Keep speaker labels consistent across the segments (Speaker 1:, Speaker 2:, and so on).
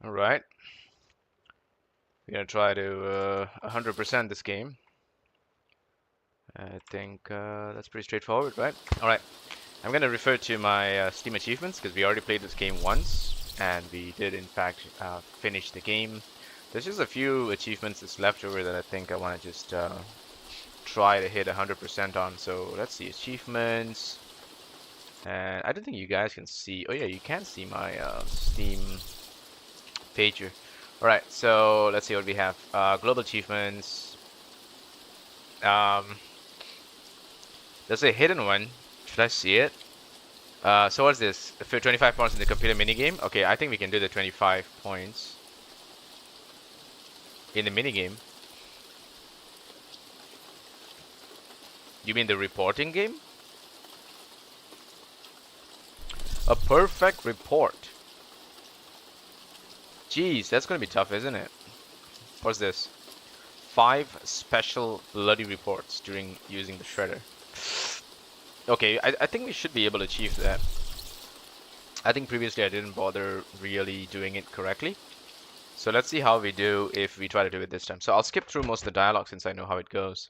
Speaker 1: All right, we're gonna try to 100% this game. I think that's pretty straightforward, right? All right, I'm gonna refer to my Steam achievements because we already played this game once, and we did in fact finish the game. There's just a few achievements that's left over that I think I want to just try to hit 100% on. So let's see achievements, and I don't think you guys can see. Oh yeah, you can see my Steam page here. All right, so let's see what we have. Global achievements. Um, there's a hidden one. Should I see it? So what's this? For 25 points in the computer minigame? Okay, I think we can do the 25 points in the minigame. You mean the reporting game? A perfect report. Jeez, that's gonna be tough, isn't it? What's this? 5 special bloody reports during using the shredder. Okay, I think we should be able to achieve that. I think previously I didn't bother really doing it correctly. So let's see how we do if we try to do it this time. So I'll skip through most of the dialogue since I know how it goes.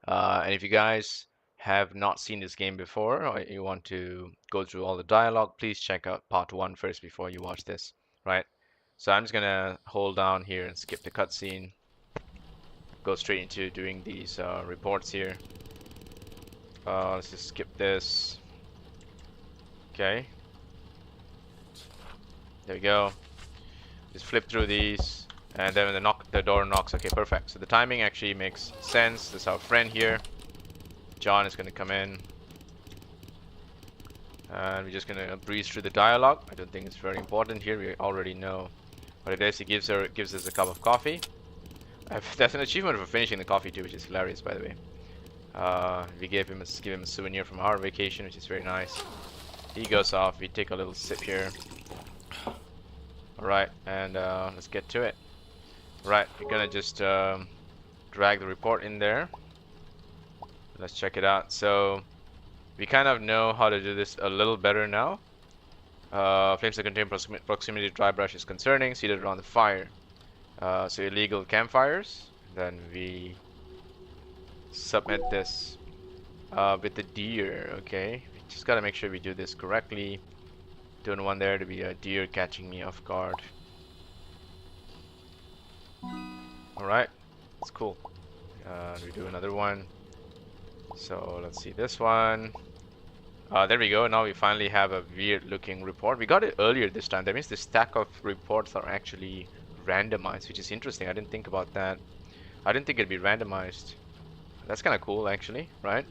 Speaker 1: And if you guys have not seen this game before, or you want to go through all the dialogue, please check out part 1 first before you watch this, right? So I'm just gonna hold down here and skip the cutscene. Go straight into doing these reports here. Let's just skip this. Okay. There we go. Just flip through these, and then when the door knocks. Okay, perfect. So the timing actually makes sense. This is our friend here. John is gonna come in, and we're just gonna breeze through the dialogue. I don't think it's very important here. We already know what it is. He gives us a cup of coffee. That's an achievement for finishing the coffee too, which is hilarious, by the way. We give him a souvenir from our vacation, which is very nice. He goes off. We take a little sip here. Alright, and let's get to it. Right, we're gonna just drag the report in there. Let's check it out. So we kind of know how to do this a little better now. Flames that contain proximity to dry brush is concerning. Seated around the fire. So illegal campfires. Then we submit this with the deer. Okay, we just gotta make sure we do this correctly. Don't want there to be a deer catching me off guard. Alright, that's cool. We do another one. So let's see this one. There we go. Now we finally have a weird looking report. We got it earlier this time. That means the stack of reports are actually randomized, which is interesting. I didn't think about that. I didn't think it'd be randomized. That's kind of cool actually, right?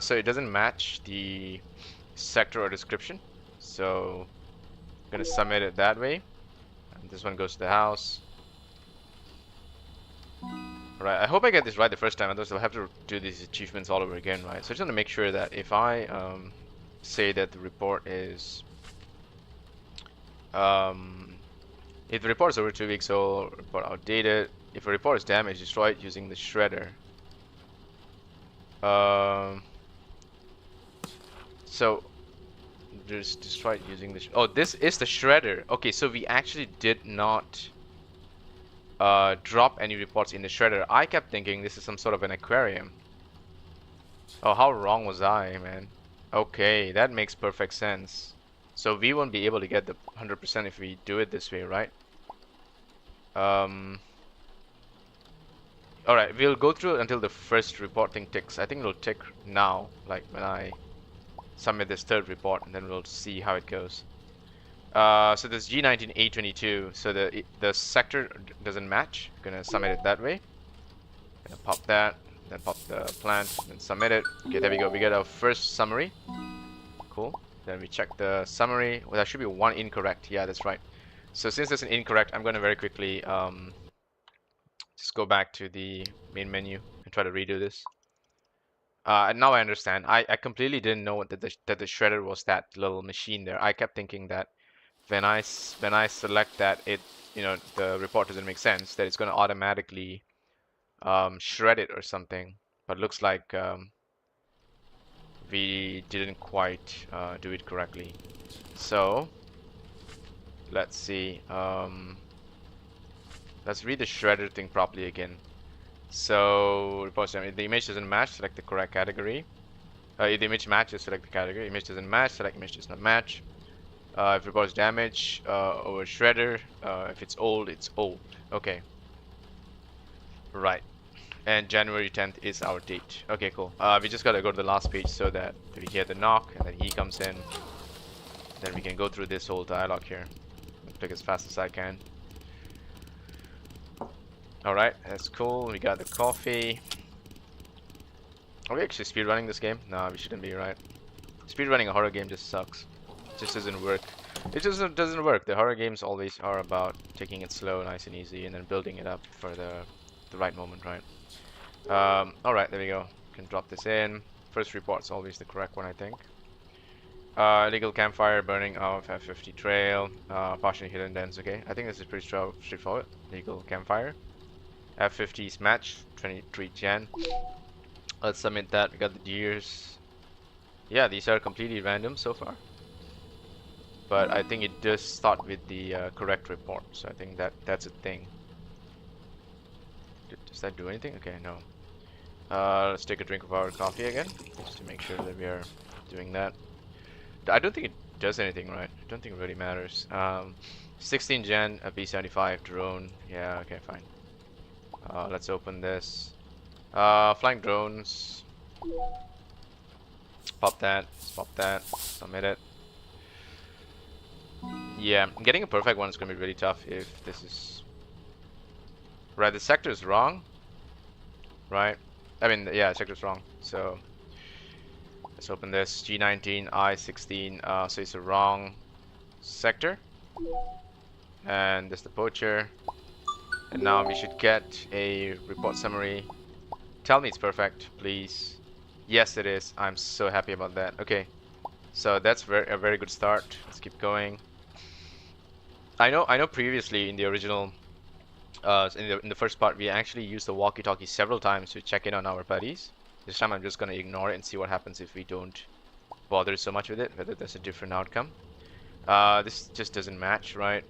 Speaker 1: So it doesn't match the sector or description. So I'm gonna submit it that way. And this one goes to the house. Alright, I hope I get this right the first time, otherwise I'll have to do these achievements all over again, right? So I just want to make sure that if I say that the report is if the report is over 2 weeks old, report outdated. If a report is damaged, destroy it using the shredder. So just destroy it using the oh, this is the shredder. Okay, so we actually did not drop any reports in the shredder. I kept thinking this is some sort of an aquarium. Oh, how wrong was I, man? Okay, that makes perfect sense. So we won't be able to get the 100% if we do it this way, right? Alright, we'll go through until the first report thing ticks. I think it'll tick now, like when I submit this third report, and then we'll see how it goes. So this G19A22, so the sector doesn't match. I'm gonna submit it that way. Gonna pop that, then pop the plant, then submit it. Okay, there we go. We get our first summary. Cool. Then we check the summary. Well, there should be one incorrect. Yeah, that's right. So since there's an incorrect, I'm gonna very quickly just go back to the main menu and try to redo this. And now I understand. I completely didn't know that the shredder was that little machine there. I kept thinking that when I select that, the report doesn't make sense, that it's going to automatically shred it or something. But looks like we didn't quite do it correctly. So Let's see. Let's read the shredder thing properly again. So report summary. If the image doesn't match, select the correct category. If the image matches, select the category. Image doesn't match, select image does not match. If reports damage over shredder, if it's old, it's old. Okay. Right. And January 10th is our date. Okay, cool. We just gotta go to the last page so that we hear the knock and then he comes in. Then we can go through this whole dialogue here. Click as fast as I can. Alright, that's cool. We got the coffee. Are we actually speedrunning this game? No, we shouldn't be, right? Speedrunning a horror game just sucks. It just doesn't work. It just doesn't work. The horror games always are about taking it slow, nice and easy, and then building it up for the right moment, right? Alright, there we go. Can drop this in. First report's always the correct one, I think. Illegal campfire, burning of F50 trail, partially hidden dens, okay. I think this is pretty straightforward. Illegal campfire. F50's match, 23 Jan. Let's submit that. We got the deers. Yeah, these are completely random so far. But I think it does start with the correct report, so I think that's a thing. Does that do anything? Okay, no. Let's take a drink of our coffee again, just to make sure that we are doing that. I don't think it does anything, right? I don't think it really matters. 16 Gen, a B-75 drone. Yeah, okay, fine. Let's open this. Flying drones. Pop that. Pop that. Submit it. Yeah, getting a perfect one is going to be really tough if this is... Right, the sector is wrong. Right? I mean, yeah, the sector is wrong. So, let's open this. G19, I16. So it's a wrong sector. And there's the poacher. And now we should get a report summary. Tell me it's perfect, please. Yes, it is. I'm so happy about that. Okay. So that's a very good start. Let's keep going. I know previously in the original in the first part we actually used the walkie-talkie several times to check in on our buddies. This time I'm just gonna ignore it and see what happens if we don't bother so much with it, whether there's a different outcome. This just doesn't match, right?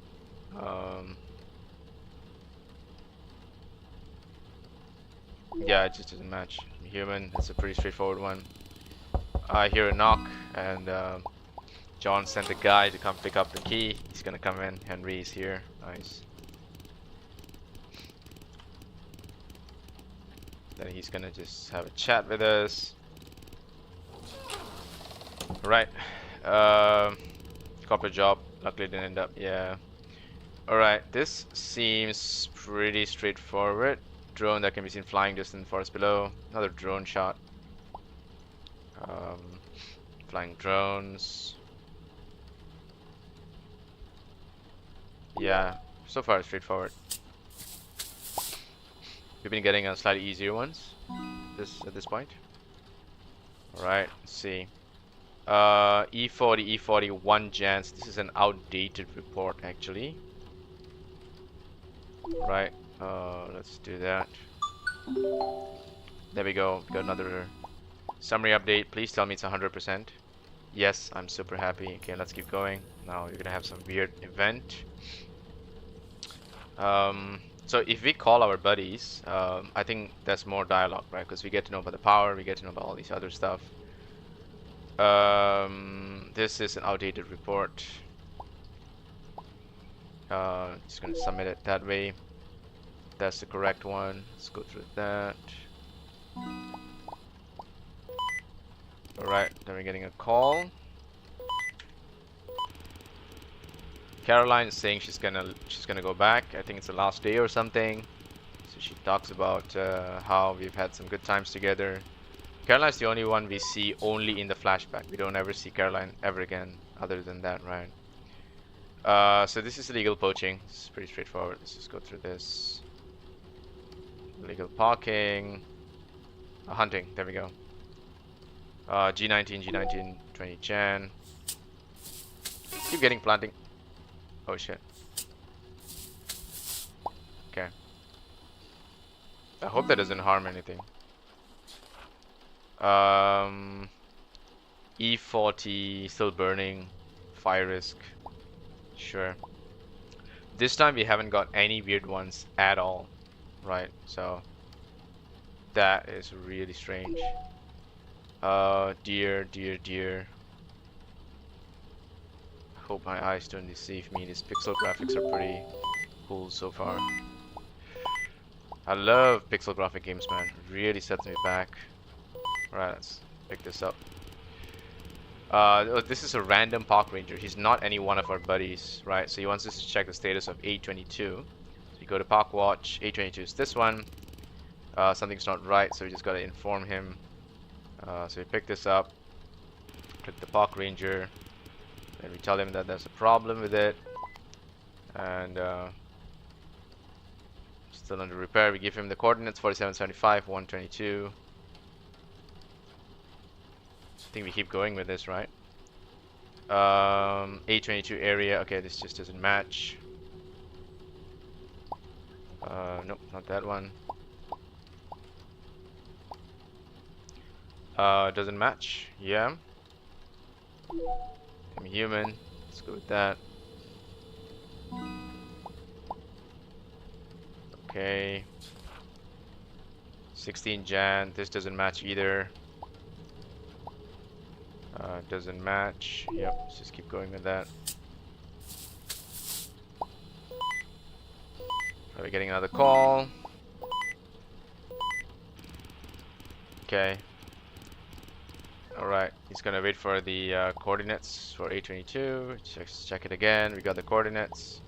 Speaker 1: Yeah, it just doesn't match. Human, it's a pretty straightforward one. I hear a knock and John sent a guy to come pick up the key. He's gonna come in. Henry is here. Nice. Then he's gonna just have a chat with us. Right. Corporate job. Luckily didn't end up. Yeah. Alright. This seems pretty straightforward. Drone that can be seen flying just in the forest below. Another drone shot. Flying drones. Yeah, so far it's straightforward. We've been getting slightly easier ones at this point. Alright, let's see. E40, 1 Jans. This is an outdated report actually. Right, let's do that. There we go. We got another summary update. Please tell me it's 100%. Yes, I'm super happy. Okay, let's keep going. Now you're gonna have some weird event. So if we call our buddies, I think there's more dialogue, right? Because we get to know about the power, we get to know about all these other stuff. This is an outdated report. Just gonna submit it that way. That's the correct one. Let's go through that. Alright, then we're getting a call. Caroline is saying she's gonna go back. I think it's the last day or something. So she talks about how we've had some good times together. Caroline's the only one we see only in the flashback. We don't ever see Caroline ever again other than that, right? So this is illegal poaching. It's pretty straightforward. Let's just go through this. Illegal parking. Hunting. There we go. G19, 20 Jan. Keep getting planting. Oh shit. Okay. I hope that doesn't harm anything. E40 still burning. Fire risk. Sure. This time we haven't got any weird ones at all, right? So that is really strange. Dear. Hope my eyes don't deceive me. These pixel graphics are pretty cool so far. I love pixel graphic games, man. Really sets me back. Alright, let's pick this up. This is a random park ranger. He's not any one of our buddies, right? So he wants us to check the status of 822. So you go to park watch. 822 is this one. Something's not right, so we just gotta inform him. So we pick this up, click the park ranger, and we tell him that there's a problem with it, and still under repair. We give him the coordinates: 4775, 122. I think we keep going with this, right? 822 area. Okay, this just doesn't match. Nope, not that one. Doesn't match. Yeah. I'm human. Let's go with that. Okay. 16 Jan. This doesn't match either. Doesn't match. Yep. Let's just keep going with that. Are we getting another call? Okay. Alright, he's gonna wait for the coordinates for 822. Check it again. We got the coordinates.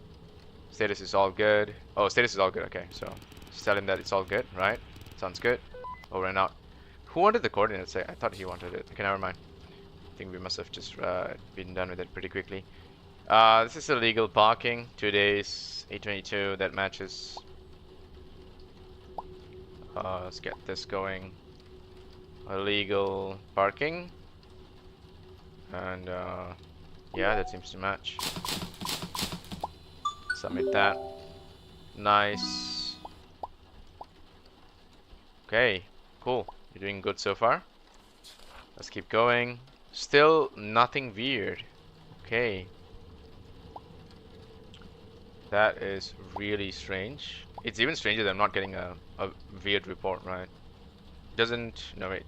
Speaker 1: Status is all good. Oh, status is all good. Okay, so just tell him that it's all good, right? Sounds good. Over and out. Who wanted the coordinates? I thought he wanted it. Okay, never mind. I think we must have just been done with it pretty quickly. This is illegal parking. 2 days, 822. That matches. Let's get this going. Illegal parking, and yeah, that seems to match. Submit that. Nice. Okay, cool. You're doing good so far. Let's keep going. Still nothing weird. Okay, that is really strange. It's even stranger that I'm not getting a weird report, right? Doesn't, no wait,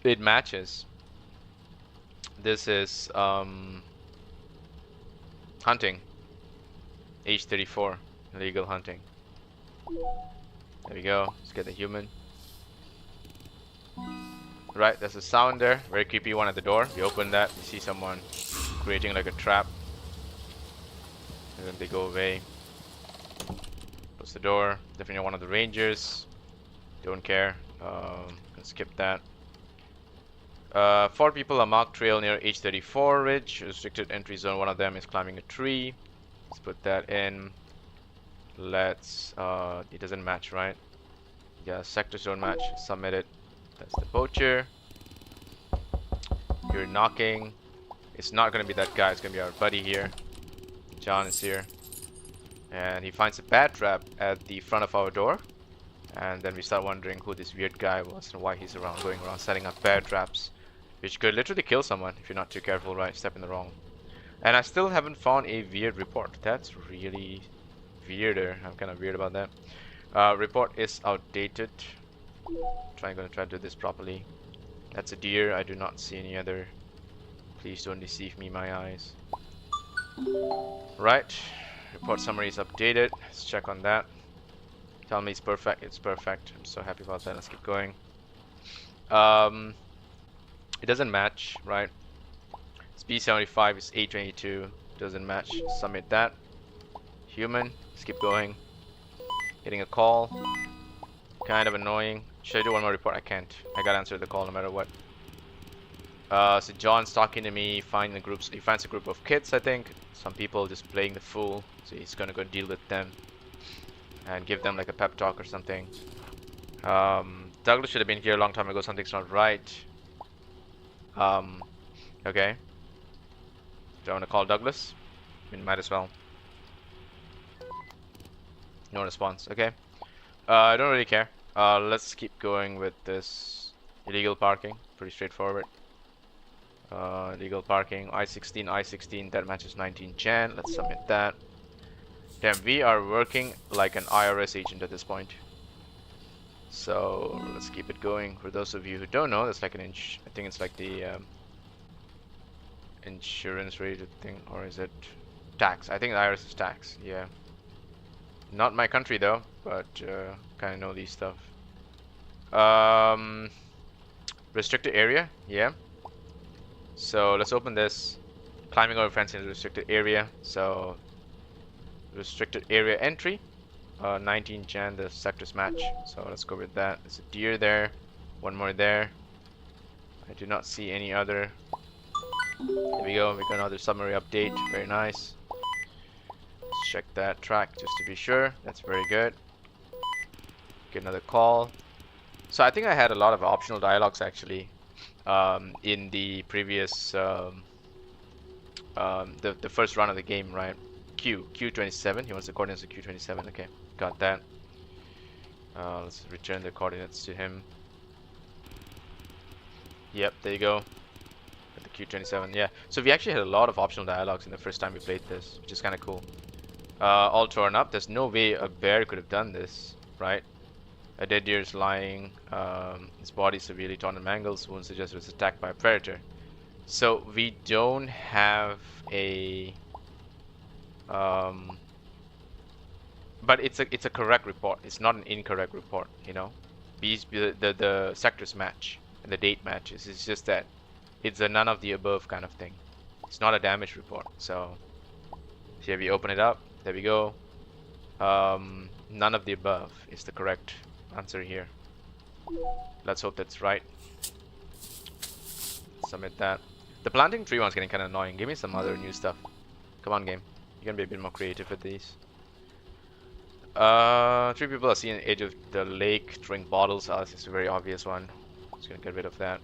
Speaker 1: it matches. This is hunting, age 34, illegal hunting. There we go. Let's get the human. Right, there's a sound there, very creepy one at the door. We open that, we see someone creating like a trap, and then they go away. Close the door. Definitely one of the rangers. Don't care. Can skip that. 4 people are marked trail near H34 ridge, restricted entry zone. One of them is climbing a tree. Let's put that in. Let's it doesn't match, right? Yeah, sectors don't match. Submit it. That's the poacher. You're knocking. It's not gonna be that guy, it's gonna be our buddy here. John is here. And he finds a bad trap at the front of our door. And then we start wondering who this weird guy was and why he's going around setting up bear traps, which could literally kill someone if you're not too careful, right? Step in the wrong. And I still haven't found a weird report. That's really weirder. I'm kind of weird about that. Report is outdated. Gonna try to do this properly. That's a deer. I do not see any other. Please don't deceive me, my eyes. Right. Report summary is updated. Let's check on that. Tell me it's perfect. It's perfect. I'm so happy about that. Let's keep going. It doesn't match, right? It's B75 is 822. Doesn't match. Submit that. Human. Let's keep going. Getting a call. Kind of annoying. Should I do one more report? I can't. I gotta answer the call no matter what. So John's talking to me. He finds a group of kids, I think. Some people just playing the fool. So he's gonna go deal with them and give them like a pep talk or something. Douglas should have been here a long time ago. Something's not right. Okay. Do I want to call Douglas? I mean, might as well. No response. Okay. I don't really care. Let's keep going with this illegal parking. Pretty straightforward. Legal parking, I-16, I-16, that matches 19 Jan. Let's submit that. Damn, we are working like an IRS agent at this point. So let's keep it going. For those of you who don't know, that's like an I think it's like the insurance rated thing, or is it tax? I think the IRS is tax. Yeah. Not my country though, but kind of know these stuff. Restricted area, yeah. So let's open this. Climbing over fence in the restricted area. So restricted area entry. 19 Jan, the sectors match. So let's go with that. There's a deer there. One more there. I do not see any other. There we go. We got another summary update. Very nice. Let's check that track just to be sure. That's very good. Get another call. So I think I had a lot of optional dialogues actually in the previous the first run of the game, right? Q27. He wants the coordinates of Q27. Okay, got that. Let's return the coordinates to him. Yep, there you go. The Q27. Yeah. So we actually had a lot of optional dialogues in the first time we played this, which is kind of cool. All torn up. There's no way a bear could have done this, right? A dead deer is lying. His body severely torn and mangled. Wound suggests it was attacked by a predator. So we don't have a but it's a correct report. It's not an incorrect report, you know. The sectors match and the date matches. It's just that it's a none of the above kind of thing. It's not a damage report. So here we open it up. There we go. None of the above is the correct answer here. Let's hope that's right. Submit that. The planting tree one's getting kind of annoying. Give me some other new stuff. Come on, game. You're gonna be a bit more creative with these. 3 people are seen at the edge of the lake throwing bottles. Oh, this is a very obvious one. Just gonna get rid of that.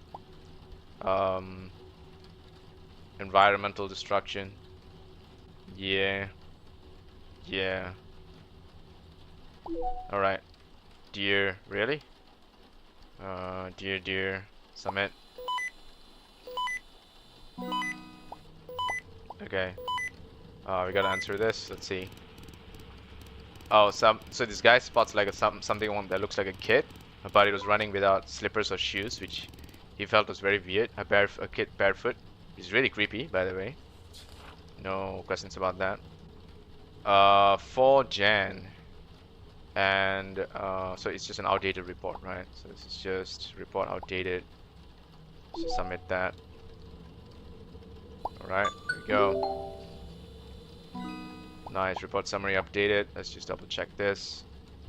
Speaker 1: Environmental destruction. Yeah. Yeah. Alright. Deer. Really? Deer. Submit. Okay. We gotta answer this. Let's see. Oh, so this guy spots like something that looks like a kid, but it was running without slippers or shoes, which he felt was very weird. A kid barefoot. He's really creepy, by the way. No questions about that. 4 Jan. And so it's just an outdated report, right? So this is just report outdated. So submit that. Alright, there we go. Nice, report summary updated. Let's just double check this.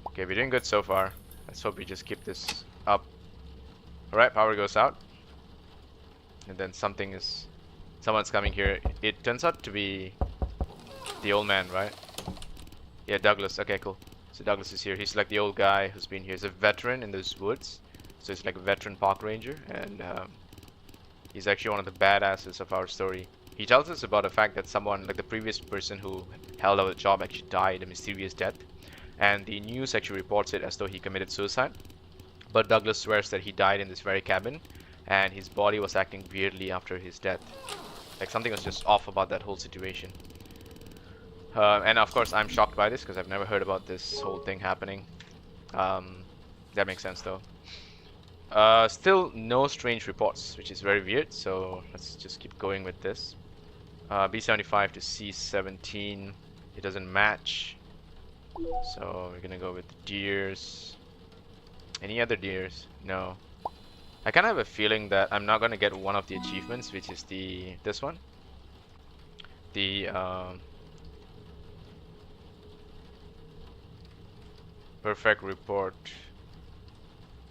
Speaker 1: Okay, we're doing good so far. Let's hope we just keep this up. Alright, power goes out. And then someone's coming here. It turns out to be the old man, right? Yeah, Douglas. Okay, cool. So Douglas is here. He's like the old guy who's been here. He's a veteran in those woods. So he's like a veteran park ranger. And he's actually one of the badasses of our story. He tells us about the fact that someone, like the previous person who held out the job, actually died a mysterious death. And the news actually reports it as though he committed suicide. But Douglas swears that he died in this very cabin. And his body was acting weirdly after his death. Like something was just off about that whole situation. And of course I'm shocked by this because I've never heard about this whole thing happening. That makes sense though. Still no strange reports, which is very weird, so let's just keep going with this. B75 to C17, it doesn't match. So we're gonna go with the deers. Any other deers? No. I kind of have a feeling that I'm not gonna get one of the achievements, which is this one. The perfect report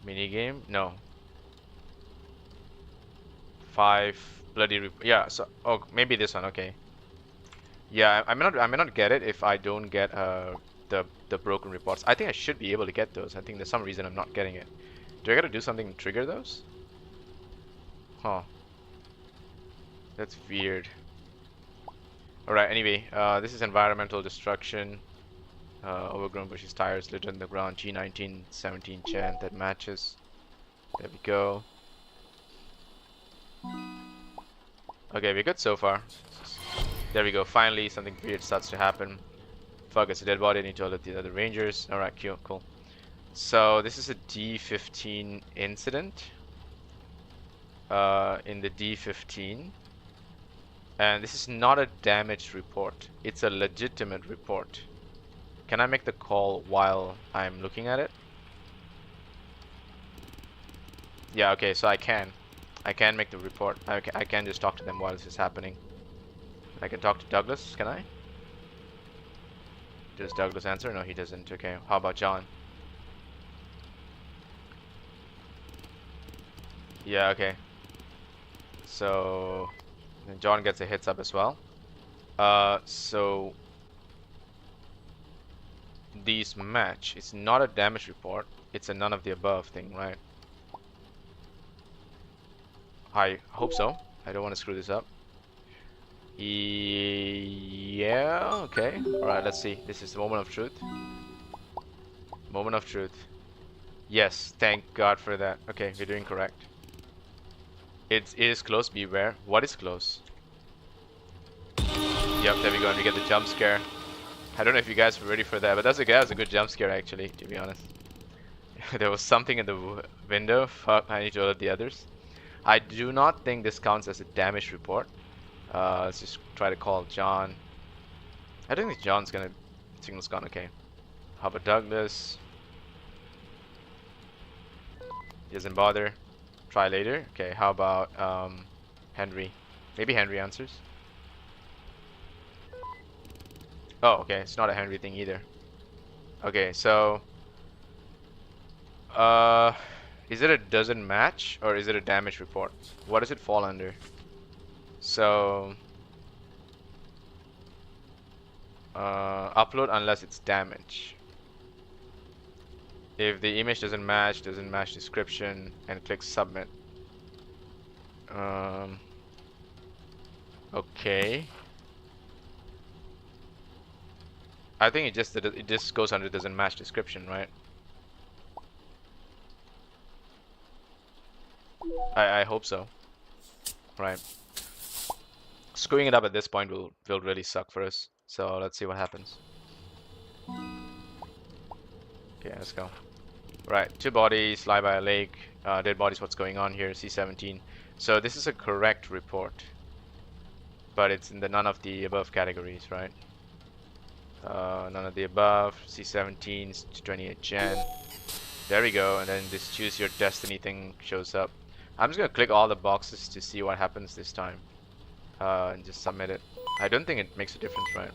Speaker 1: minigame. No. 5 bloody yeah. So maybe this one. Okay. Yeah, I may not get it if I don't get the broken reports. I think I should be able to get those. I think there's some reason I'm not getting it. Do I gotta do something to trigger those? Huh. That's weird. Alright, anyway, this is environmental destruction. Overgrown bushes, tires littered on the ground. G19, 17 Jan, that matches. There we go. Okay, we're good so far. There we go. Finally, something weird starts to happen. Fuck, it's a dead body. I need to alert the other rangers. Alright, cool. So, this is a D15 incident. In the D15. And this is not a damage report. It's a legitimate report. Can I make the call while I'm looking at it? Yeah, okay, so I can. I can make the report. I can just talk to them while this is happening. I can talk to Douglas, can I? Does Douglas answer? No, he doesn't. Okay, how about John? Yeah, okay. So John gets a hits up as well. So these match. It's not a damage report. It's a none of the above thing, right? I hope so. I don't want to screw this up. Yeah, okay. Alright, let's see. This is the moment of truth. Moment of truth. Yes, thank God for that. Okay, we're doing correct. It is close, beware. What is close? Yep, there we go, and we get the jump scare. I don't know if you guys were ready for that, but that was a good jump scare actually, to be honest. There was something in the window. Fuck, I need to alert the others. I do not think this counts as a damage report. Let's just try to call John. I don't think John's gonna... Signal's gone, okay. How about Douglas? He doesn't bother. Try later. Okay, how about Henry? Maybe Henry answers. Oh, okay, it's not a Henry thing either. Okay, so is it a doesn't match or is it a damage report? What does it fall under? So upload unless it's damage. If the image doesn't match description, and click submit. Okay. I think it just goes under doesn't match description, right? I hope so. Right. Screwing it up at this point will really suck for us. So let's see what happens. Okay, let's go. Right, 2 bodies lie by a lake. Dead bodies, what's going on here? C17. So this is a correct report, but it's in the none of the above categories, right? None of the above. C17 to 28 Gen. There we go, and then this choose your destiny thing shows up. I'm just gonna click all the boxes to see what happens this time, and just submit it. I don't think it makes a difference, right?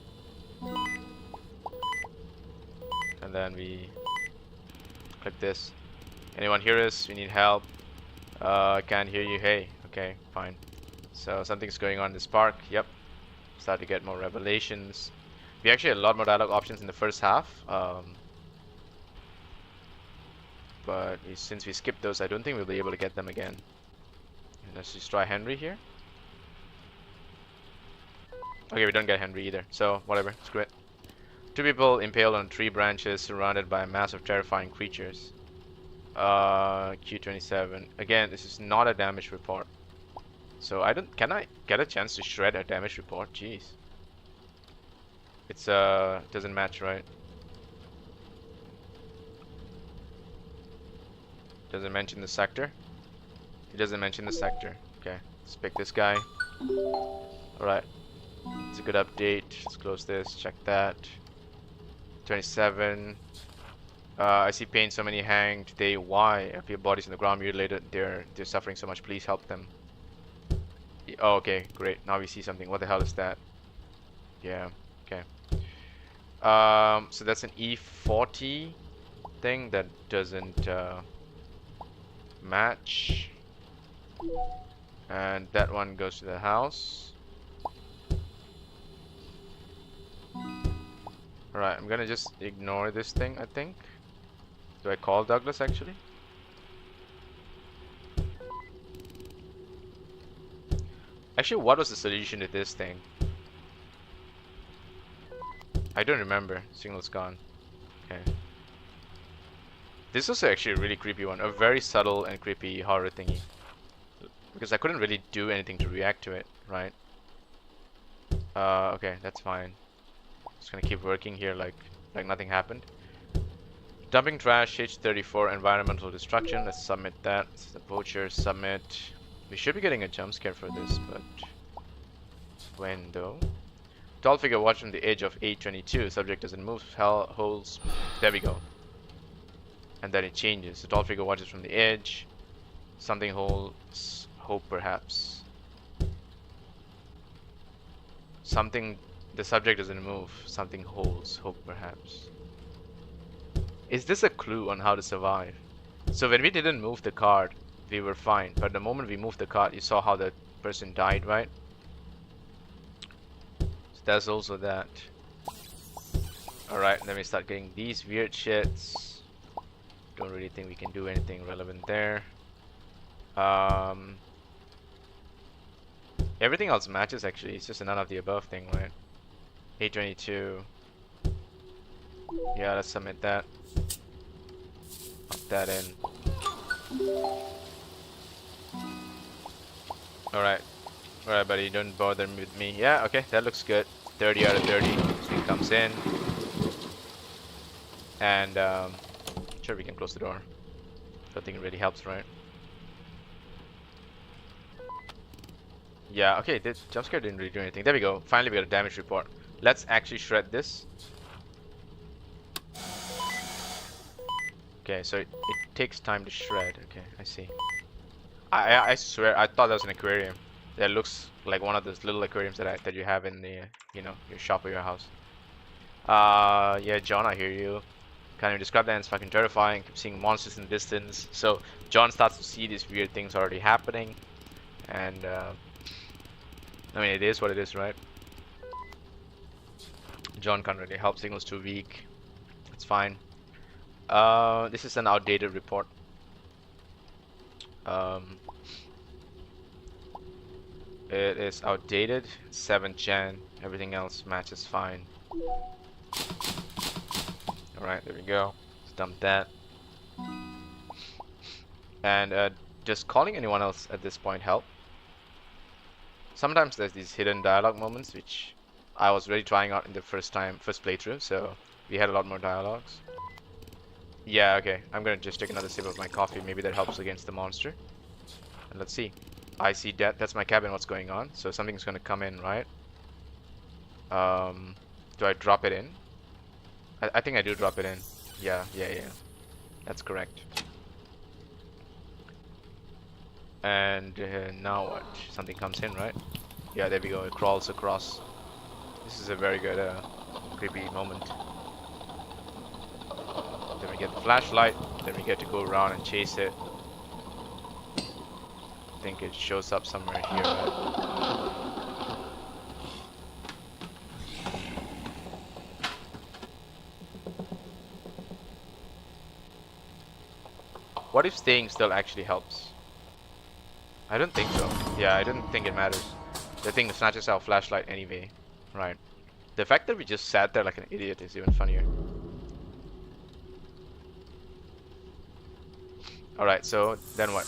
Speaker 1: And then we click this. Anyone hear us? We need help. I can't hear you. Hey, okay, fine. So something's going on in this park. Yep. Start to get more revelations. We actually had a lot more dialogue options in the first half. But since we skipped those, I don't think we'll be able to get them again. Let's just try Henry here. Okay, we don't get Henry either. So whatever, screw it. 2 people impaled on 3 branches, surrounded by a mass of terrifying creatures. Q27. Again, this is not a damage report. So can I get a chance to shred a damage report? Jeez. It's doesn't match, right? Doesn't mention the sector. It doesn't mention the sector. Okay, let's pick this guy. Alright. It's a good update. Let's close this, check that. 27. I see pain, so many hanged. They why? If your body's in the ground mutilated, they're suffering so much. Please help them. Oh, okay, great. Now we see something. What the hell is that? Yeah, okay. So that's an E40 thing that doesn't match. And that one goes to the house. Alright, I'm gonna just ignore this thing, I think. Do I call Douglas actually? Actually, what was the solution to this thing? I don't remember. Signal's gone. Okay. This is actually a really creepy one. A very subtle and creepy horror thingy. because I couldn't really do anything to react to it, right? Okay, that's fine. Just gonna keep working here like nothing happened. Dumping trash, H34, environmental destruction. Let's submit that. The poacher, submit. We should be getting a jump scare for this, but when though? Tall figure watched from the edge of 822. Subject doesn't move. Hell holes. There we go. And then it changes. The tall figure watches from the edge. Something holds hope, perhaps. Something. The subject doesn't move. Something holds hope, perhaps. Is this a clue on how to survive? So when we didn't move the card, we were fine. But the moment we moved the card, you saw how the person died, right? So there's also that. Alright, then we start getting these weird shits. Don't really think we can do anything relevant there. Everything else matches actually. It's just a none of the above thing, right? 822. Yeah, let's submit that. Pop that in. Alright. Alright, buddy, don't bother with me. Yeah, okay, that looks good. 30 out of 30. This thing comes in. And, sure, we can close the door. Don't think it really helps, right? Yeah, okay, the jump scare didn't really do anything. There we go. Finally, we got a damage report. Let's actually shred this. Okay, so it takes time to shred. Okay, I see. I swear, I thought that was an aquarium. That looks like one of those little aquariums that you have in the, you know, your shop or your house. Yeah, John, I hear you. Can you describe that? It's fucking terrifying. Keep seeing monsters in the distance. So John starts to see these weird things already happening, and I mean, it is what it is, right? John can't really help. Signal's too weak. It's fine. This is an outdated report. It is outdated. 7th Gen. Everything else matches fine. Alright, there we go. Let's dump that. And just calling anyone else at this point help. Sometimes there's these hidden dialogue moments which I was really trying out in the first playthrough, so we had a lot more dialogues. Yeah, okay. I'm gonna just take another sip of my coffee. Maybe that helps against the monster. And let's see. I see that. That's my cabin. What's going on? So something's gonna come in, right? Do I drop it in? I think I do drop it in. Yeah. That's correct. And now what? Something comes in, right? Yeah, there we go. It crawls across. This is a very good creepy moment. Then we get the flashlight. Then we get to go around and chase it. I think it shows up somewhere here, right? What if staying still actually helps? I don't think so. Yeah, I don't think it matters. The thing snatches our flashlight anyway, right? The fact that we just sat there like an idiot is even funnier. Alright, so then what?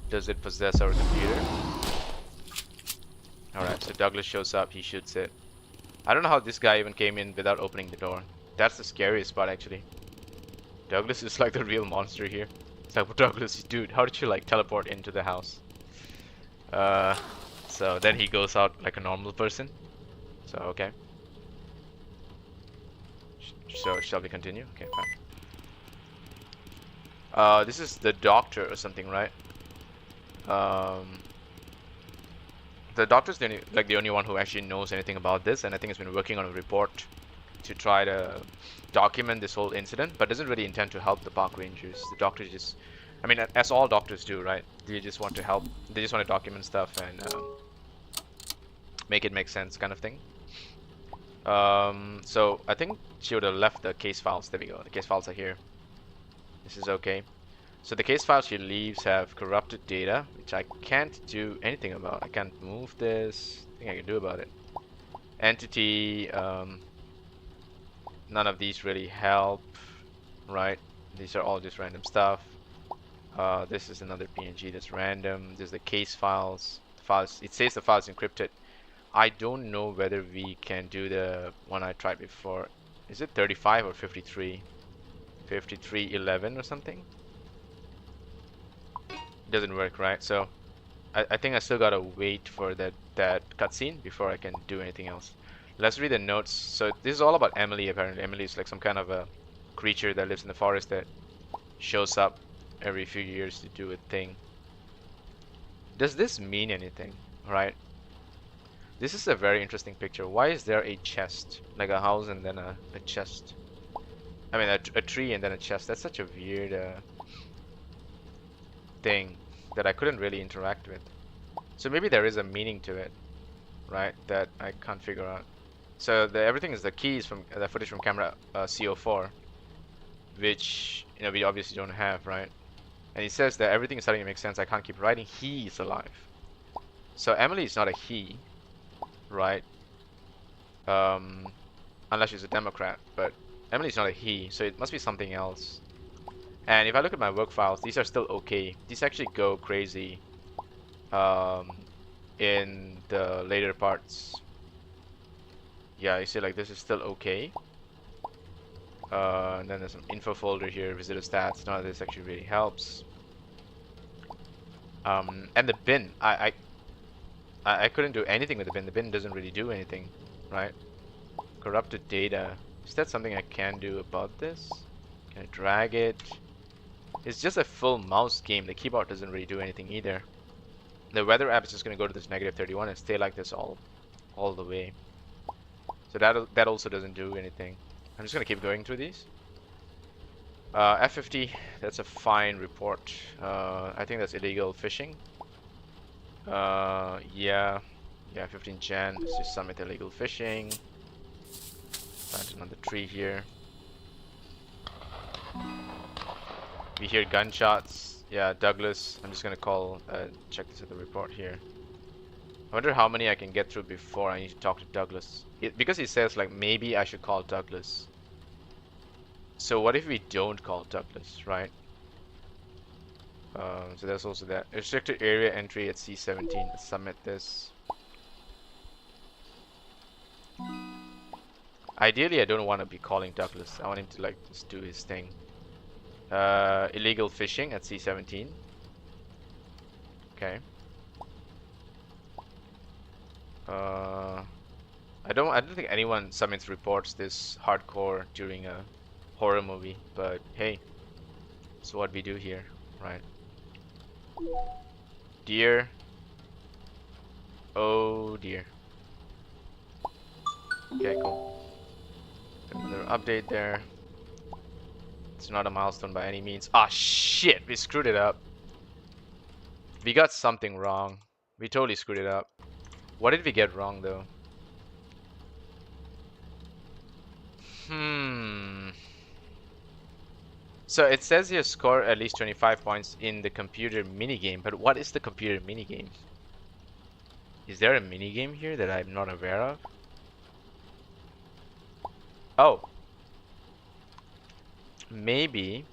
Speaker 1: Does it possess our computer? Alright, so Douglas shows up, he shoots it. I don't know how this guy even came in without opening the door. That's the scariest part, actually. Douglas is like the real monster here. It's like, well, Douglas, dude, how did you like teleport into the house? So then he goes out like a normal person. So, okay. So, shall we continue? Okay, fine. This is the doctor or something, right? The doctor's the only one who actually knows anything about this, and I think has been working on a report to try to document this whole incident, but doesn't really intend to help the park rangers. The doctor just, I mean, as all doctors do, right? They just want to help. They just want to document stuff and make it make sense, kind of thing. So I think she would have left the case files. There we go. The case files are here. This is okay. So the case files she leaves have corrupted data, which I can't do anything about. I can't move this. Nothing I can do about it. Entity. None of these really help, right? These are all just random stuff. This is another PNG that's random. There's the case files. Files. It says the file's encrypted. I don't know whether we can do the one I tried before. Is it 35 or 53? 5311 or something? Doesn't work, right? So I think I still gotta wait for that cutscene before I can do anything else. Let's read the notes. So this is all about Emily. Apparently, Emily is like some kind of a creature that lives in the forest that shows up every few years to do a thing. Does this mean anything? Right? This is a very interesting picture. Why is there a chest, like a house and then a chest? I mean, a tree and then a chest. That's such a weird thing that I couldn't really interact with. So maybe there is a meaning to it, right? That I can't figure out. So everything is the keys from the footage from camera CO4, which we obviously don't have, right? And he says that everything is starting to make sense. I can't keep writing. He is alive. So Emily is not a he, right? Unless she's a Democrat, but Emily's not a he, so it must be something else. And if I look at my work files, these are still okay. These actually go crazy in the later parts. Yeah, you see, like, this is still okay. And then there's some info folder here, visitor stats. None of this actually really helps. And the bin, I couldn't do anything with the bin. The bin doesn't really do anything, right? Corrupted data. Is that something I can do about this? Can I drag it? It's just a full mouse game. The keyboard doesn't really do anything either. The weather app is just going to go to this -31 and stay like this all the way. So that also doesn't do anything. I'm just going to keep going through these. F50, that's a fine report. I think that's illegal fishing. Yeah, 15 Jan. Let's just submit illegal fishing. Plant another tree here. We hear gunshots. Yeah, Douglas. I'm just gonna call, check this at the report here. I wonder how many I can get through before I need to talk to Douglas. Because he says, like, maybe I should call Douglas. So what if we don't call Douglas, right? So there's also that. Restricted area entry at C17. Let's submit this. Ideally, I don't want to be calling Douglas. I want him to, like, just do his thing. Illegal fishing at C17. Okay. I don't think anyone submits reports this hardcore during a horror movie, but hey, it's what we do here, right? Dear. Oh dear. Okay, cool. Another update there. It's not a milestone by any means. Ah, shit! We screwed it up. We got something wrong. We totally screwed it up. What did we get wrong, though? So it says here score at least 25 points in the computer minigame, but what is the computer minigame? Is there a minigame here that I'm not aware of? Oh. Maybe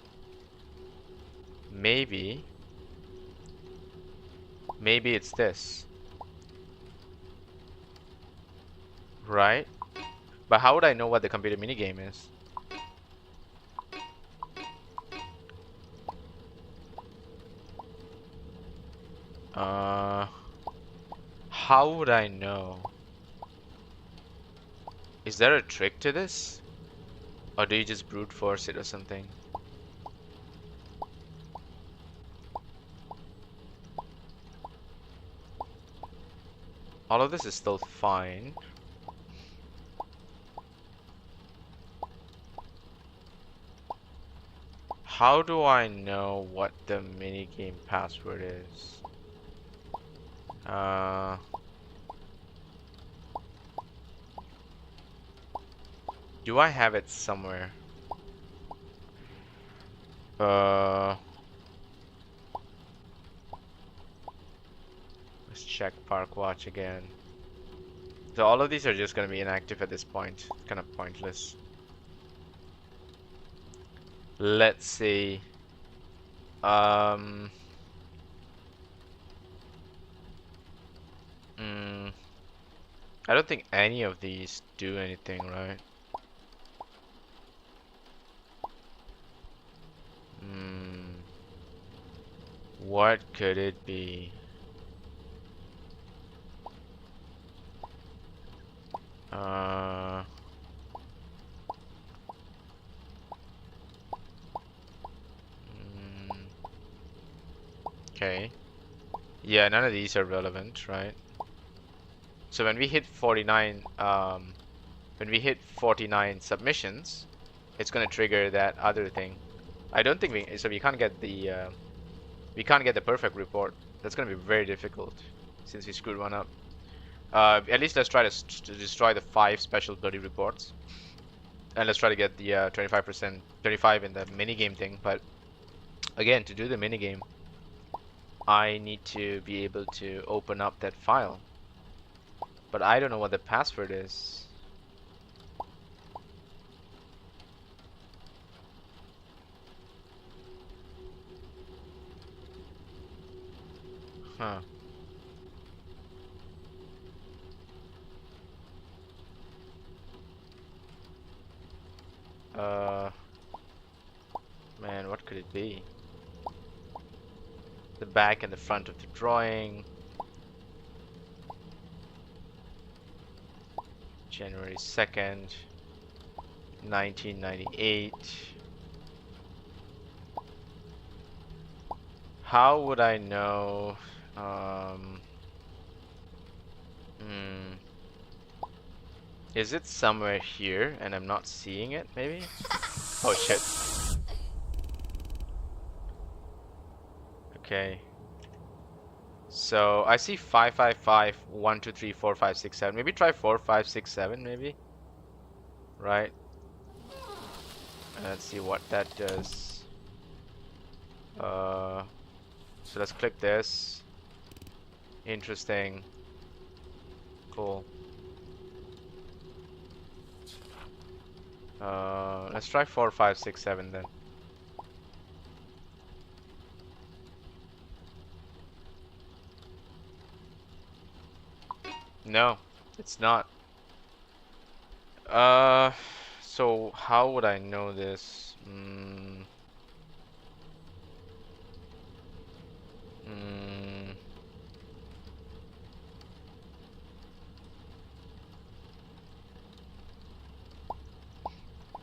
Speaker 1: it's this. Right? But how would I know what the computer minigame is? How would I know? Is there a trick to this? Or do you just brute force it or something? All of this is still fine. How do I know what the minigame password is? Do I have it somewhere? Let's check Park Watch again. So all of these are just gonna be inactive at this point. Kind of pointless. Let's see. Um. mm, I don't think any of these do anything, right? Hmm. What could it be? Uh. mm, Okay. Yeah, none of these are relevant, right? So when we hit 49, when we hit 49 submissions, it's gonna trigger that other thing. I don't think so we can't get the perfect report. That's gonna be very difficult since we screwed one up. At least let's try to destroy the 5 special bloody reports, and let's try to get the 25%, 25 in the minigame thing. But again, to do the minigame, I need to be able to open up that file. But I don't know what the password is. Huh. Uh, Man, what could it be? The back and the front of the drawing. January 2nd, 1998. How would I know? Hmm. Is it somewhere here and I'm not seeing it, maybe? Oh shit. Okay. So I see 555, 1, 2, 3, 4, 5, 6, 7. Maybe try 4, 5, 6, 7, maybe? Right? And let's see what that does. So let's click this. Interesting. Cool. Let's try 4, 5, 6, 7 then. No, it's not. Uh, so how would I know this?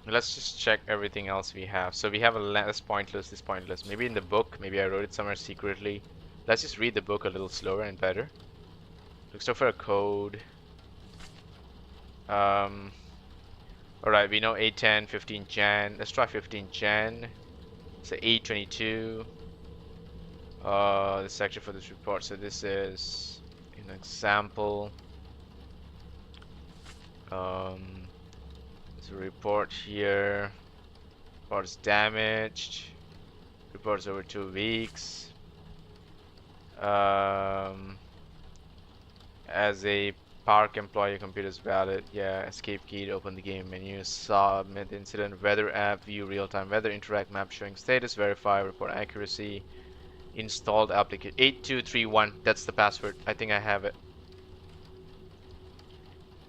Speaker 1: Let's just check everything else we have. So we have this pointless, this pointless. Maybe in the book, maybe I wrote it somewhere secretly. Let's just read the book a little slower and better. Looks for a code. Alright, we know 810, 15 Jan. Let's try 15 Jan. So 822. The section for this report. So this is an example. There's a report here. Report's damaged. Reports over 2 weeks. As a park employee, computer is valid. Yeah, escape key to open the game menu. Submit incident. Weather app. View real-time weather. Interact map showing status. Verify. Report accuracy. Installed application 8231. That's the password. I think I have it.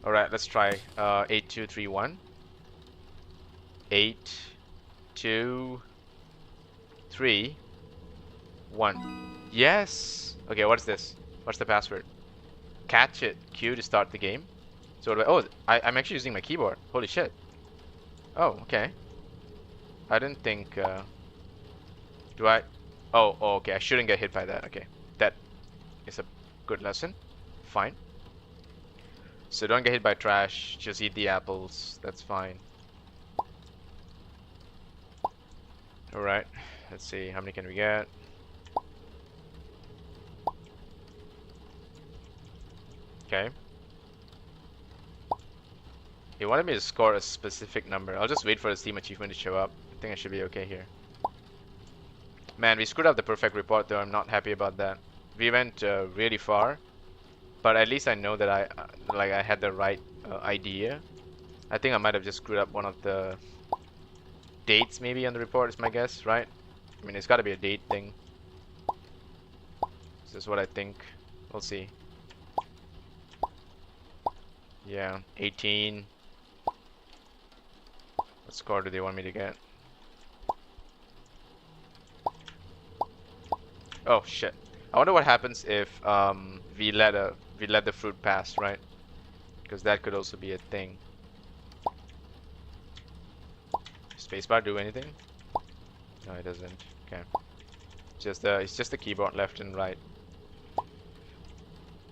Speaker 1: Alright, let's try 8231. 8 2 3 1. Yes. Okay, what's this? What's the password? Catch it. Q to start the game. So I'm actually using my keyboard. Holy shit. Oh, okay. I didn't think. Do I? Oh, okay. I shouldn't get hit by that. Okay, that is a good lesson. Fine. So don't get hit by trash. Just eat the apples. That's fine. Alright, let's see, how many can we get? Okay. He wanted me to score a specific number. I'll just wait for the Steam achievement to show up. I think I should be okay here. Man, we screwed up the perfect report though. I'm not happy about that. We went really far, but at least I know that I had the right idea. I think I might have just screwed up one of the dates maybe on the report is my guess, right? I mean, it's got to be a date thing. This is what I think. We'll see. Yeah, 18. What score do they want me to get? Oh shit. I wonder what happens if we let the fruit pass, right? Because that could also be a thing. Spacebar do anything? No, it doesn't. Okay. It's just the keyboard left and right.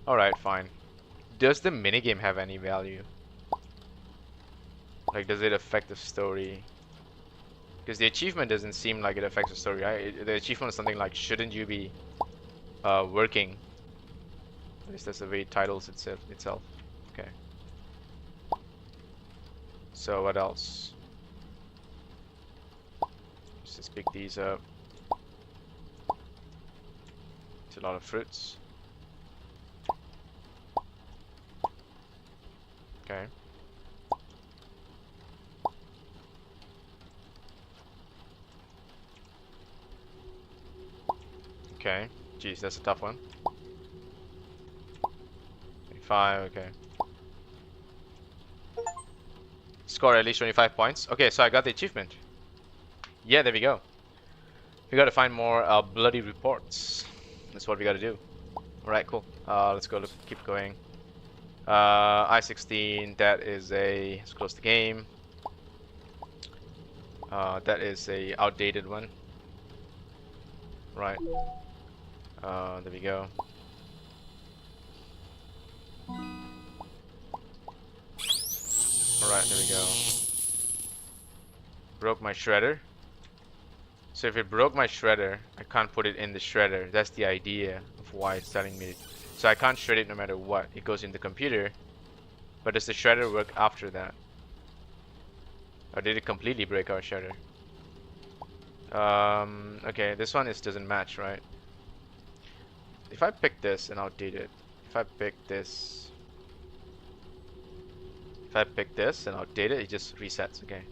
Speaker 1: Alright, fine. Does the minigame have any value? Like, does it affect the story? Because the achievement doesn't seem like it affects the story, right? The achievement is something like, shouldn't you be working? At least that's the way it titles itself. Okay. So what else? Let's just pick these up. It's a lot of fruits. Okay. Okay. Jeez, that's a tough one. 25, okay. Score at least 25 points. Okay, so I got the achievement. Yeah, there we go. We gotta find more bloody reports. That's what we gotta do. Alright, cool. Let's go keep going. I-16, that is a... Let's close the game. That is a outdated one. Right. There we go. Alright, there we go. Broke my shredder. So if it broke my shredder, I can't put it in the shredder. That's the idea of why it's telling me. So I can't shred it no matter what. It goes in the computer. But does the shredder work after that? Or did it completely break our shredder? Okay, this one doesn't match, right? If I pick this and outdate it, if I pick this and outdate it, it just resets, okay.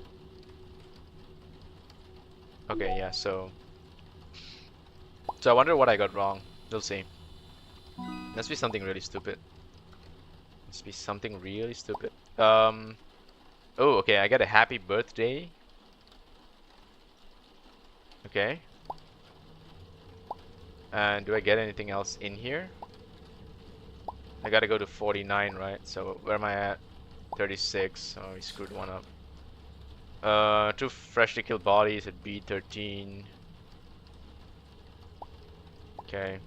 Speaker 1: Okay, yeah, so I wonder what I got wrong. We'll see. Must be something really stupid. Must be something really stupid. Oh, okay, I got a happy birthday. Okay. And do I get anything else in here? I gotta go to 49, right? So where am I at? 36. Oh, we screwed one up. 2 freshly killed bodies at B13. Okay.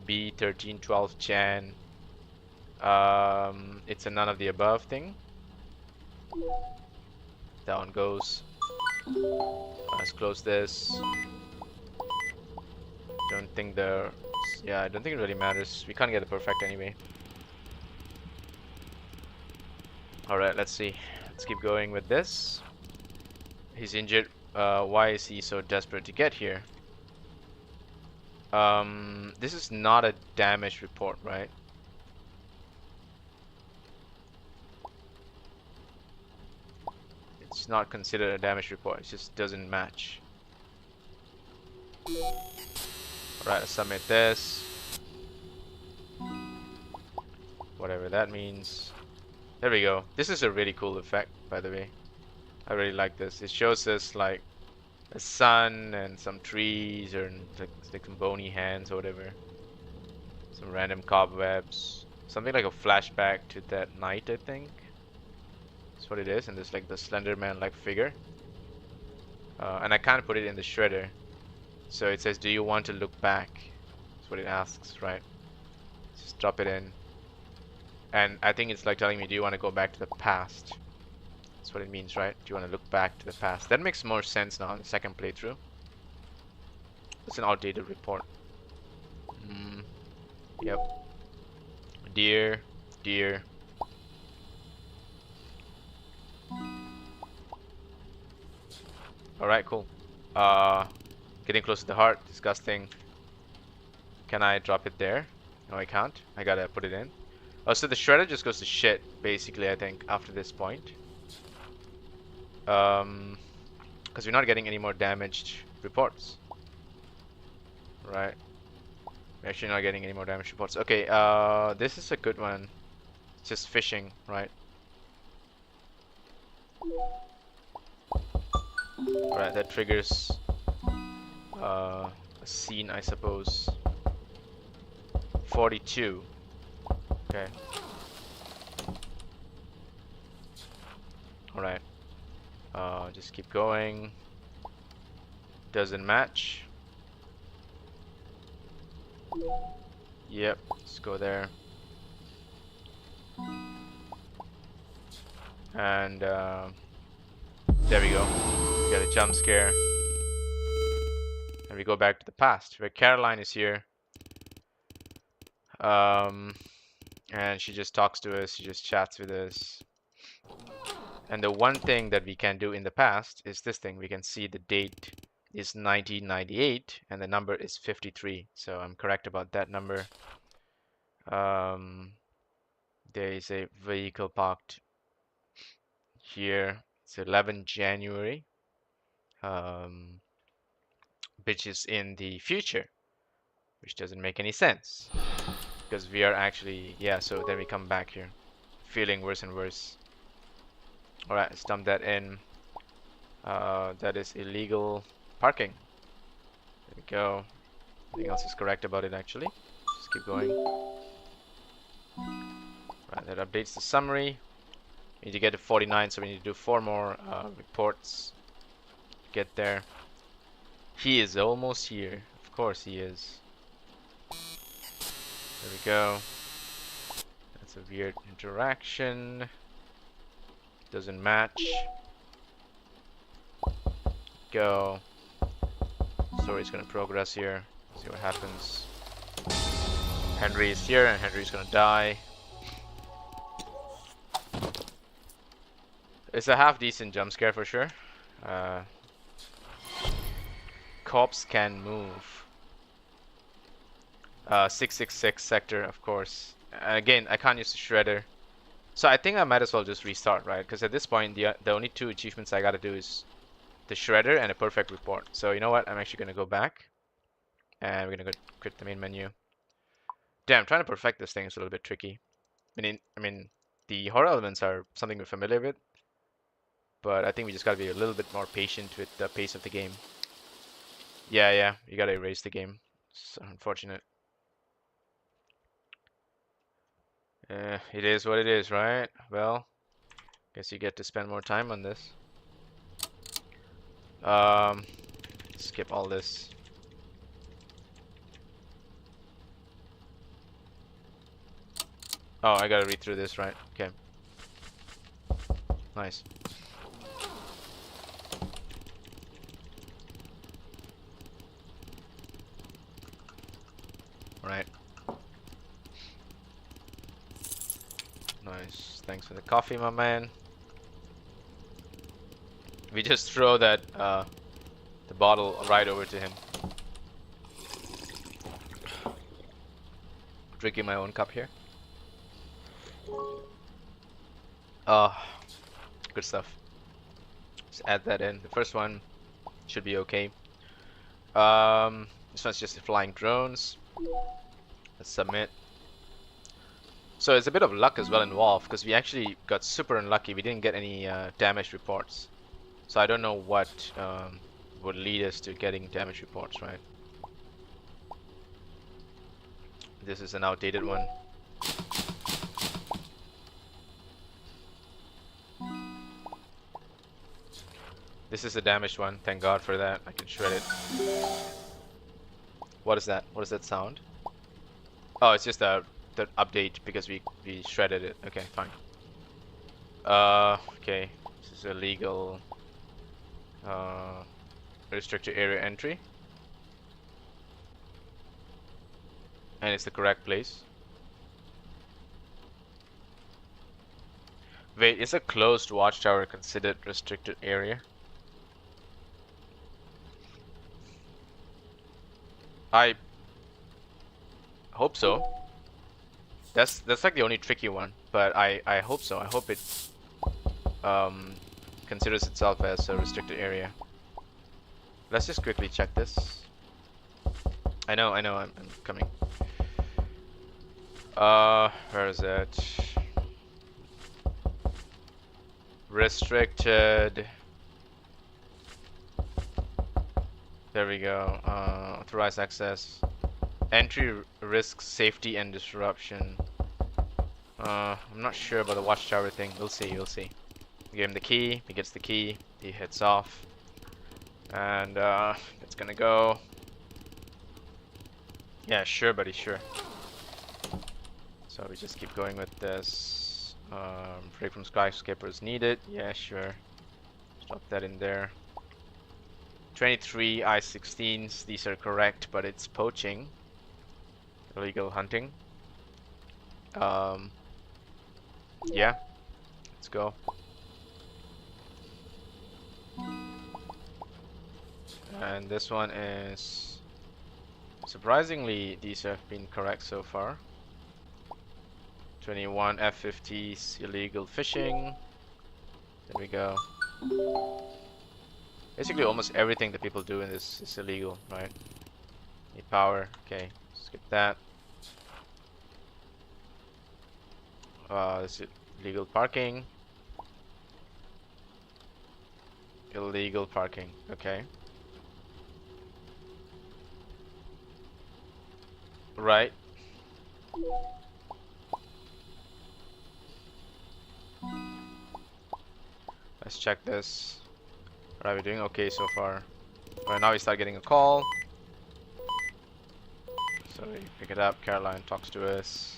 Speaker 1: B13, 12 Jan. It's a none of the above thing. Down goes. Let's close this. Don't think I don't think it really matters. We can't get it perfect anyway. Alright, let's see. Let's keep going with this. He's injured. Why is he so desperate to get here? This is not a damage report, right? It's not considered a damage report. It just doesn't match. Alright, let's submit this. Whatever that means. There we go. This is a really cool effect, by the way. I really like this. It shows us like a sun and some trees or like some bony hands or whatever. Some random cobwebs. Something like a flashback to that night, I think. That's what it is. And there's like the Slender Man-like figure. And I can't put it in the shredder. So it says, do you want to look back? That's what it asks, right? Just drop it in. And I think it's like telling me, do you want to go back to the past? That's what it means, right? Do you want to look back to the past? That makes more sense now in the second playthrough. It's an outdated report. Yep. Dear. Alright, cool. Getting close to the heart. Disgusting. Can I drop it there? No, I can't. I gotta put it in. Oh, so the shredder just goes to shit, basically, I think, after this point. Because we're not getting any more damaged reports. Right. We're actually not getting any more damage reports. Okay, this is a good one. Just fishing, right? Alright, that triggers a scene, I suppose. 42. Okay. Alright. Just keep going. Doesn't match. Yep, let's go there. And there we go. We got a jump scare. And we go back to the past where Caroline is here. And she just talks to us, she just chats with us. And the one thing that we can do in the past is this thing. We can see the date is 1998 and the number is 53. So I'm correct about that number. There is a vehicle parked here. It's 11 January, which is in the future, which doesn't make any sense because we are actually, yeah, so then we come back here feeling worse and worse. All right, let's dump that in. That is illegal parking. There we go. Nothing else is correct about it actually. Just keep going. Right, that updates the summary. We need to get to 49, so we need to do 4 more reports. Get there. He is almost here. Of course he is. There we go. That's a weird interaction. Doesn't match. Go. Story's gonna progress here. See what happens. Henry is here and Henry's gonna die. It's a half decent jump scare for sure. Cops can move. 666 sector, of course. Again, I can't use the shredder. So I think I might as well just restart, right? Because at this point, the only 2 achievements I gotta do is the shredder and a perfect report. So you know what? I'm actually gonna go back. And we're gonna go quit the main menu. Damn, trying to perfect this thing is a little bit tricky. I mean, the horror elements are something we're familiar with. But I think we just gotta be a little bit more patient with the pace of the game. Yeah, you gotta erase the game. It's unfortunate. It is what it is, right? Well, guess you get to spend more time on this. Skip all this. Oh, I gotta read through this, right? Okay. Nice. Right. Nice. Thanks for the coffee, my man. We just throw that the bottle right over to him. Drinking my own cup here. Good stuff. Just add that in. The first one should be okay. This one's just the flying drones. Let's submit. So it's a bit of luck as well involved because we actually got super unlucky. We didn't get any damage reports. So I don't know what would lead us to getting damage reports, right? This is an outdated one. This is a damaged one. Thank God for that. I can shred it. What is that? What does that sound? Oh, it's just the update because we shredded it. Okay, fine. Okay. This is a legal restricted area entry. And it's the correct place. Wait, is a closed watchtower considered restricted area? I hope so. That's like the only tricky one, but I hope so. I hope it considers itself as a restricted area. Let's just quickly check this. I know, I'm coming. Where is it? Restricted. There we go. Authorized access. Entry risks safety and disruption. I'm not sure about the watchtower thing. We'll see, we'll see. We give him the key, he gets the key, he heads off. And it's gonna go. Yeah, sure, buddy, sure. So we just keep going with this. Break from skyscrapers needed. Yeah, sure. Drop that in there. 23 I-16s. These are correct, but it's poaching. Illegal hunting. Yeah. Let's go. And this one is... Surprisingly, these have been correct so far. 21 F-50s, illegal fishing. There we go. Basically almost everything that people do in this is illegal, right? Need power. Okay, skip that. This is illegal parking. Illegal parking, okay. Right. Let's check this. What are we doing? Okay so far. Right now we start getting a call. So we pick it up. Caroline talks to us.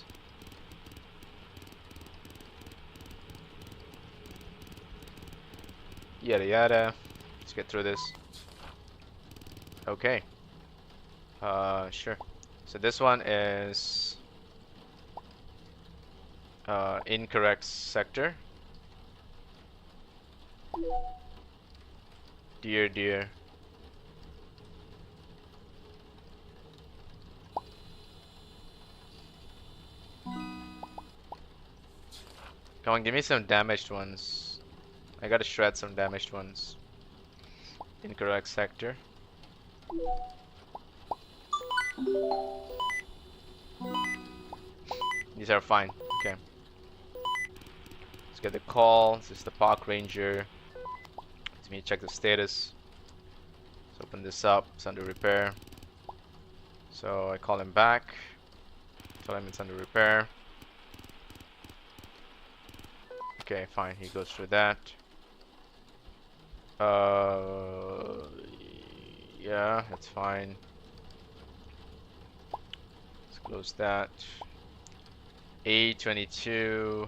Speaker 1: Yada yada. Let's get through this. Okay. Sure. So this one is incorrect sector. Dear, dear. Come on, give me some damaged ones. I gotta shred some damaged ones. Incorrect sector. These are fine. Okay. Let's get the call. This is the park ranger. Let me check the status. Let's open this up. It's under repair. So I call him back. Tell him it's under repair. Okay, fine. He goes through that. Yeah, that's fine. Let's close that. A22.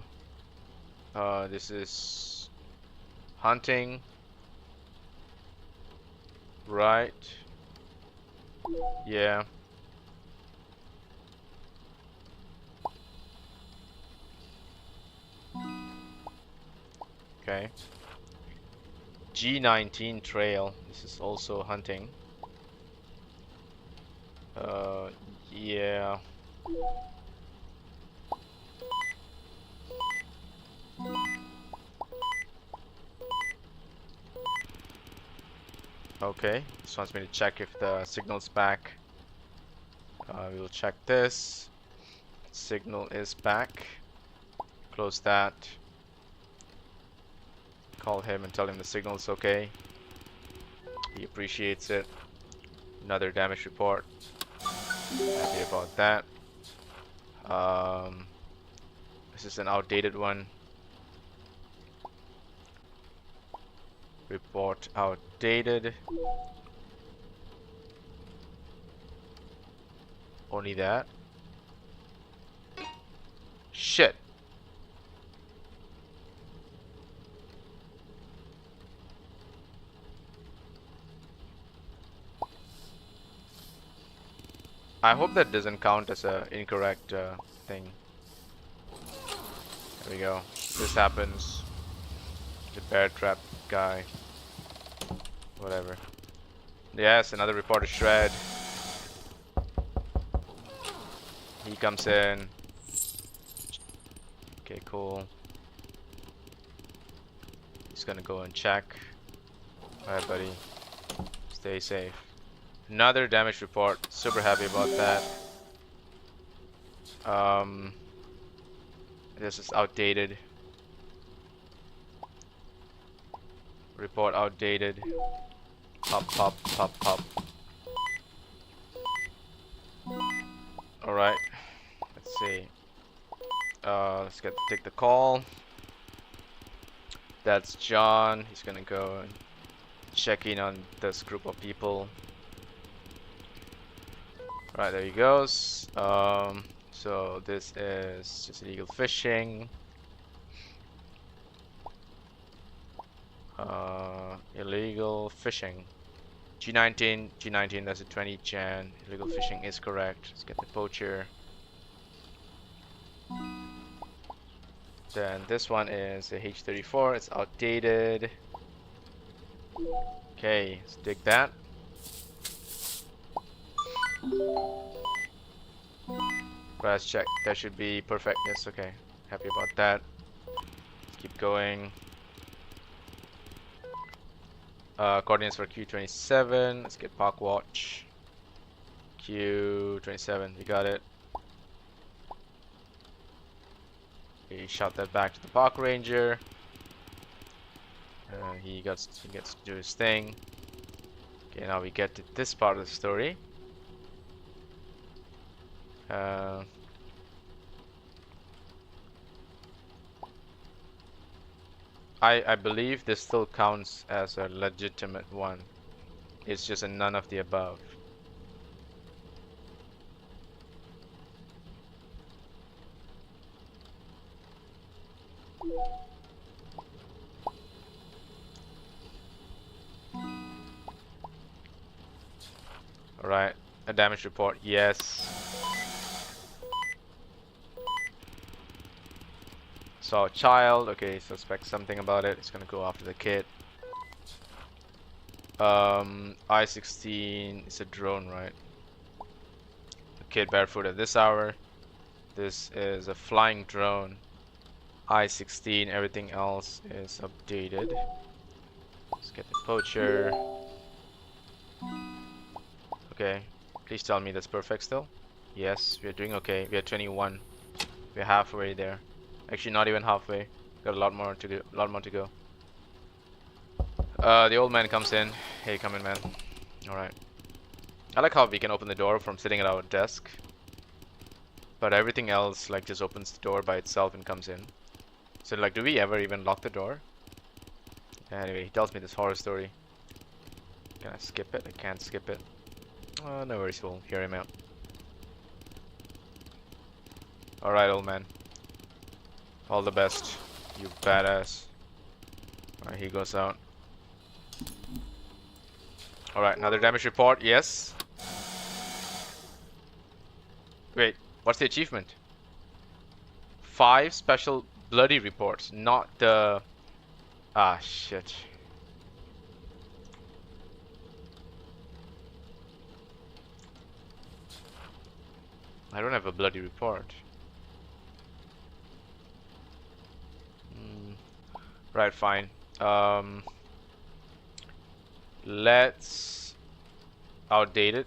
Speaker 1: This is hunting. Right. Yeah. Okay. G19 trail. This is also hunting. Yeah. Okay, this wants me to check if the signal's back. We will check this. Signal is back. Close that. Call him and tell him the signal's okay. He appreciates it. Another damage report. Happy about that. This is an outdated one. Report outdated. Only that. Shit. I hope that doesn't count as a incorrect thing. There we go. This happens. The bear trap guy. Whatever. Yes, another reporter shred. He comes in. Okay, cool. He's gonna go and check. Alright, buddy. Stay safe. Another damage report. Super happy about that. This is outdated. Report outdated. Pop, pop, pop, pop. Alright. Let's see. Let's take the call. That's John. He's gonna go and check in on this group of people. Right, there he goes. So this is just illegal fishing. Illegal fishing. G19, that's a 20 Jan. Illegal fishing is correct. Let's get the poacher. Then this one is a H34, it's outdated. Okay, let's dig that. Let's check, that should be perfect. Yes, okay. Happy about that. Let's keep going. Coordinates for Q27. Let's get Park Watch. Q27, we got it. Okay, shot that back to the Park Ranger. He gets to do his thing. Okay, now we get to this part of the story. I believe this still counts as a legitimate one. It's just a none of the above. Alright, a damage report, yes. Saw a child, okay, suspect something about it. It's gonna go after the kid. I-16 is a drone, right? A kid barefoot at this hour. This is a flying drone. I-16, everything else is updated. Let's get the poacher. Okay, please tell me that's perfect still. Yes, we're doing okay. We are 21. We're halfway there. Actually, not even halfway. Got a lot more to do. A lot more to go. The old man comes in. Hey, come in, man. All right. I like how we can open the door from sitting at our desk, but everything else like just opens the door by itself and comes in. So like, do we ever even lock the door? Anyway, he tells me this horror story. Can I skip it? I can't skip it. No worries, we'll hear him out. Alright, old man. All the best, you badass. Alright, he goes out. Alright, another damage report, yes. Wait, what's the achievement? 5 special bloody reports, not the... Ah, shit. I don't have a bloody report. Right, fine. Let's outdate it.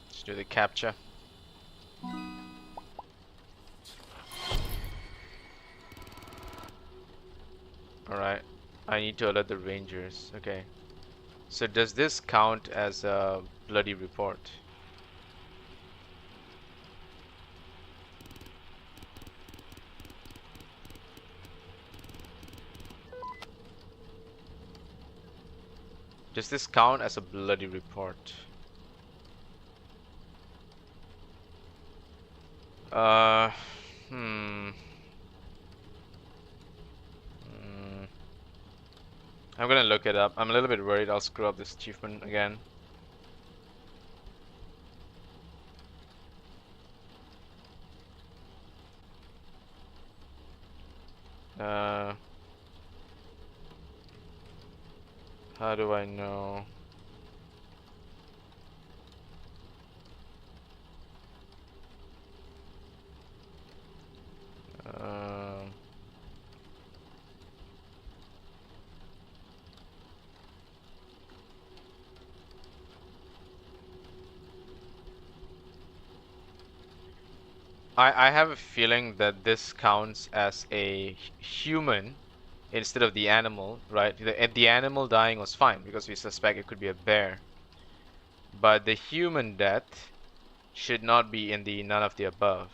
Speaker 1: Let's do the captcha. Alright. I need to alert the rangers. Okay. So does this count as a bloody report? Does this count as a bloody report? I'm gonna look it up. I'm a little bit worried I'll screw up this achievement again. How do I know? I have a feeling that this counts as a human instead of the animal, right? The animal dying was fine because we suspect it could be a bear. But the human death should not be in the none of the above.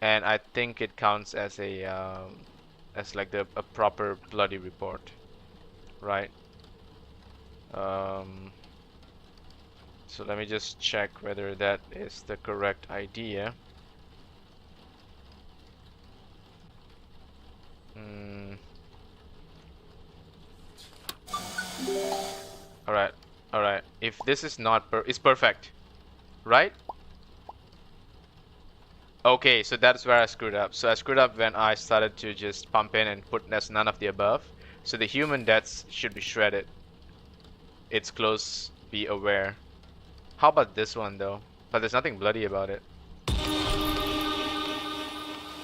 Speaker 1: And I think it counts as like a proper bloody report, right? Um, so let me just check whether that is the correct idea. Hmm. All right, all right. If this is not it's perfect, right? Okay, so that's where I screwed up. So I screwed up when I started to just pump in and put as none of the above. So the human deaths should be shredded. It's close, be aware. How about this one though? But there's nothing bloody about it.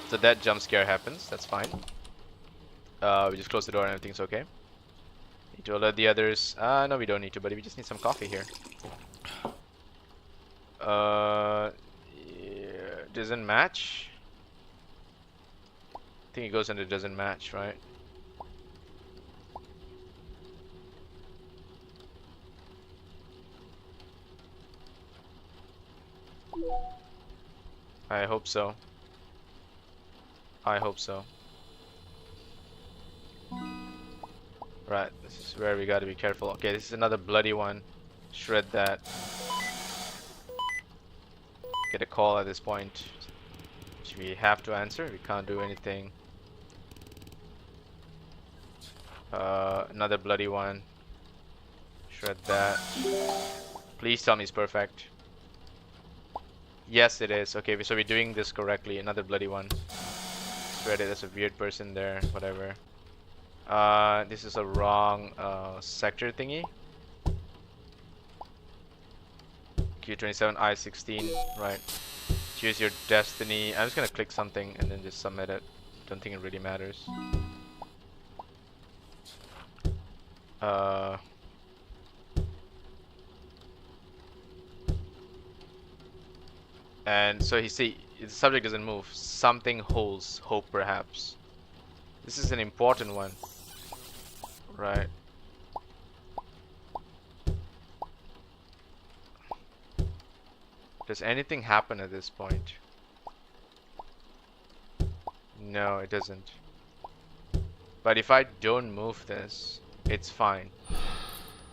Speaker 1: So that jump scare happens, that's fine. We just close the door and everything's okay. Need to alert the others. No, we don't need to, buddy. We just need some coffee here. Yeah, doesn't match. I think it goes under doesn't match, right? I hope so. I hope so. Right, this is where we gotta be careful. Okay, this is another bloody one. Shred that. Get a call at this point. Which we have to answer. We can't do anything. Another bloody one. Shred that. Please tell me it's perfect. Yes, it is. Okay, so we're doing this correctly. Another bloody one. Shred it. There's a weird person there. Whatever. This is a wrong sector thingy. Q27 I16. Right. Choose your destiny. I'm just gonna click something and then just submit it. Don't think it really matters. And so he see the subject doesn't move. Something holds hope, perhaps. This is an important one, right? Does anything happen at this point? No, it doesn't. But if I don't move this, it's fine. The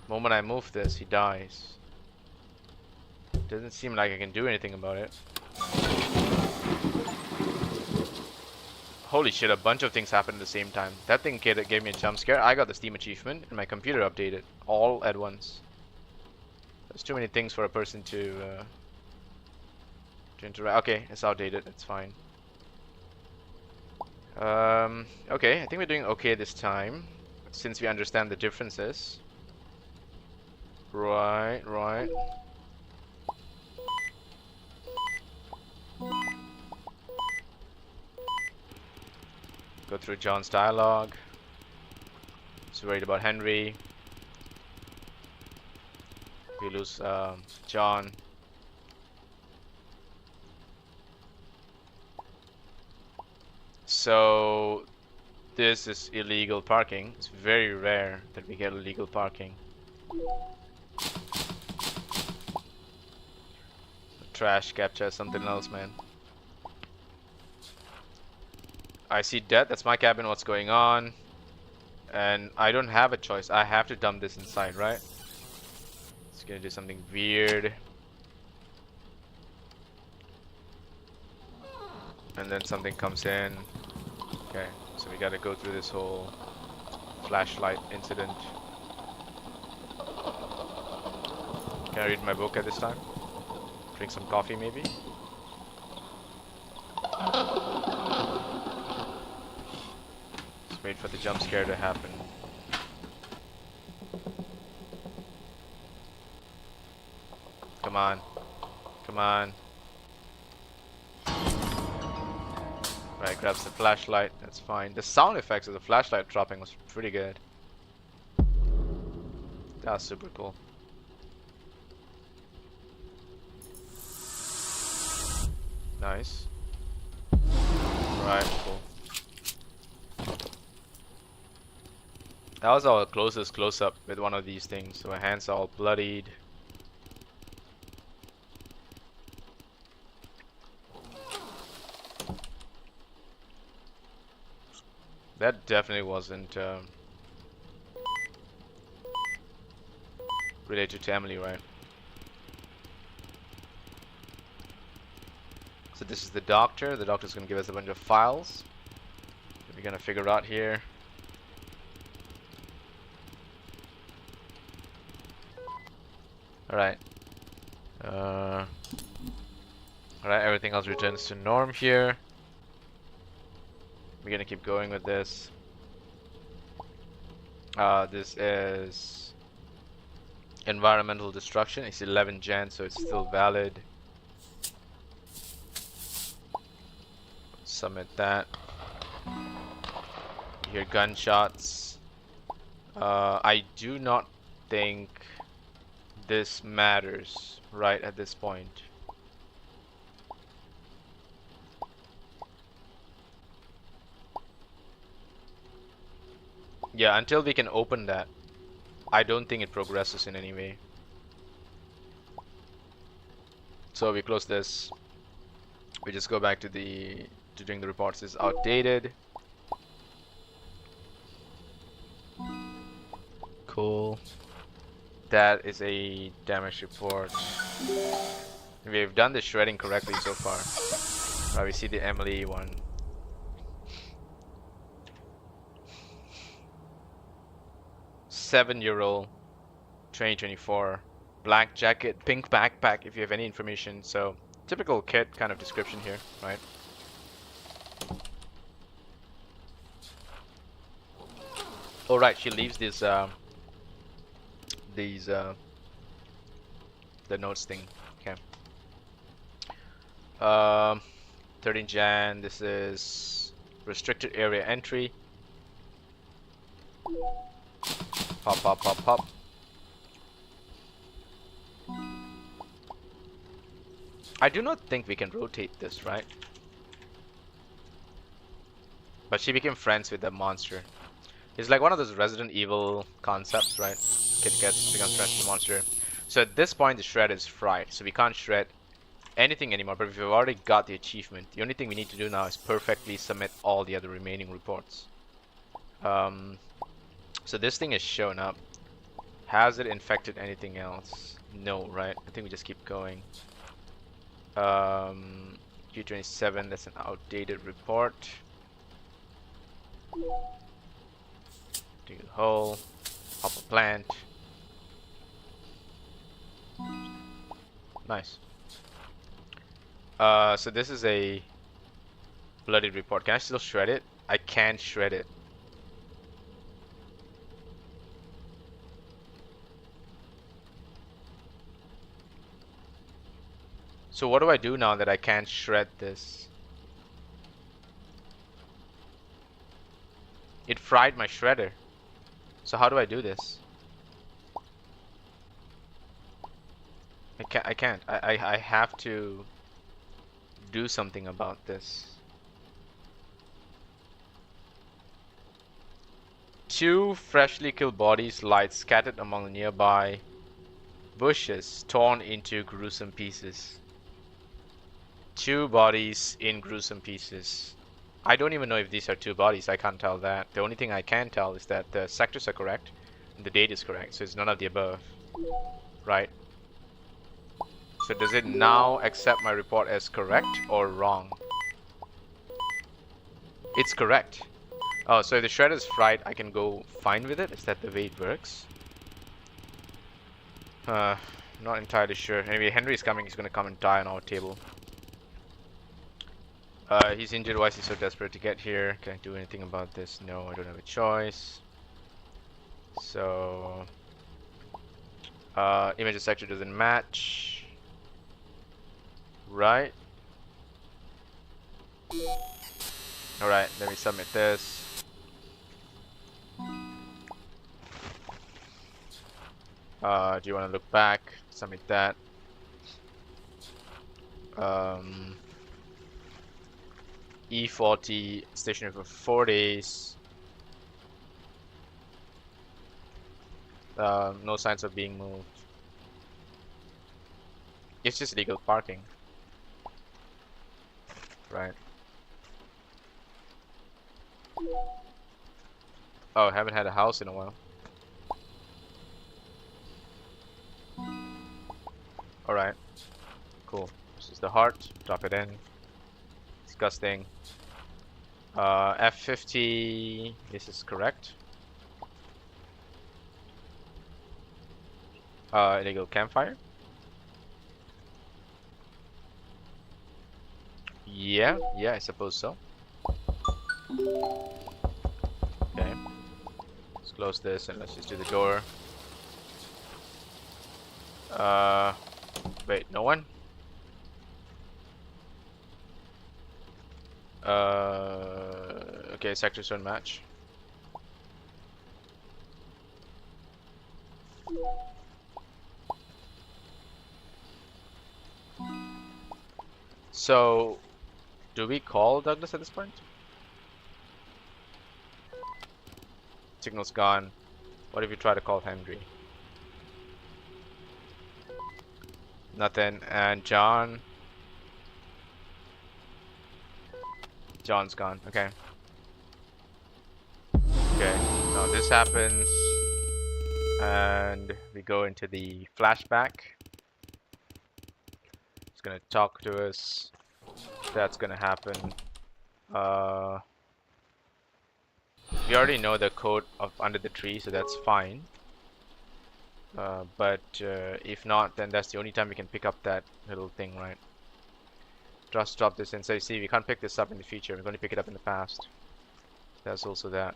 Speaker 1: moment I move this, he dies. Doesn't seem like I can do anything about it. Holy shit, a bunch of things happened at the same time. That thing gave me a jump scare. I got the Steam achievement and my computer updated all at once. There's too many things for a person to interact. Okay, it's outdated. It's fine. Okay, I think we're doing okay this time, since we understand the differences. Right, right. Go through John's dialogue. He's worried about Henry. We lose John. So this is illegal parking. It's very rare that we get illegal parking. Trash capture something else, man. I see death. That's my cabin. What's going on? And I don't have a choice. I have to dump this inside, right? It's gonna do something weird. And then something comes in. Okay, so we gotta go through this whole flashlight incident. Can I read my book at this time? Drink some coffee, maybe? Let's wait for the jump scare to happen. Come on. Come on. Right, grabs the flashlight. That's fine. The sound effects of the flashlight dropping was pretty good. That's super cool. Nice. Alright, cool. That was our closest close-up with one of these things. So my hands are all bloodied. That definitely wasn't related to Emily, right? So this is the doctor. The doctor's gonna give us a bunch of files that we're gonna figure out here. Alright. Alright, everything else returns to norm here. We're gonna keep going with this. This is environmental destruction. It's 11 Jan, so it's still valid. Submit that. You hear gunshots. I do not think this matters right at this point. Yeah, until we can open that, I don't think it progresses in any way. So we close this. We just go back to doing the reports. Is outdated. Cool. That is a damage report. We've done the shredding correctly so far. Right, we see the Emily one. Seven-year-old, 2024, black jacket, pink backpack. If you have any information, so typical kid kind of description here, right? All right, she leaves this the notes thing. Okay. 13 Jan. This is restricted area entry. Pop, pop, pop, pop. I do not think we can rotate this, right? But she became friends with the monster. It's like one of those Resident Evil concepts, right? Kid becomes friends with the monster. So at this point, the shred is fried, so we can't shred anything anymore. But we've already got the achievement. The only thing we need to do now is perfectly submit all the other remaining reports. So this thing is shown up. Has it infected anything else? No, right? I think we just keep going. Q27, that's an outdated report. Dig a hole. Pop a plant. Nice. So this is a bloodied report. Can I still shred it? I can't shred it. So what do I do now that I can't shred this? It fried my shredder. So how do I do this? I can't. I have to do something about this. 2 freshly killed bodies lie scattered among the nearby bushes, torn into gruesome pieces. 2 bodies in gruesome pieces. I don't even know if these are 2 bodies. I can't tell that. The only thing I can tell is that the sectors are correct and the date is correct. So it's none of the above. Right? So does it now accept my report as correct or wrong? It's correct. Oh, so if the shred is fried, I can go fine with it? Is that the way it works? Not entirely sure. Anyway, Henry's coming. He's gonna come and die on our table. He's injured. Why is he so desperate to get here? Can I do anything about this? No, I don't have a choice. So... image sector doesn't match. Right? Alright, let me submit this. Do you want to look back? Submit that. E40 stationary for 4 days. No signs of being moved. It's just legal parking. Right. Oh, haven't had a house in a while. Alright. Cool. This is the heart. Drop it in. Disgusting. F50. This is correct. Illegal campfire. Yeah, I suppose so. Okay. Let's close this and let's just do the door. Wait, no one? Okay, sectors don't match. So, do we call Douglas at this point? Signal's gone. What if you try to call Henry? Nothing. And John? John's gone. Okay. Okay. Now this happens. And we go into the flashback. It's gonna talk to us. That's gonna happen. We already know the code of under the tree, so that's fine. But if not, then that's the only time we can pick up that little thing, right? Just drop this in. So you see, we can't pick this up in the future. We're going to pick it up in the past. That's also that.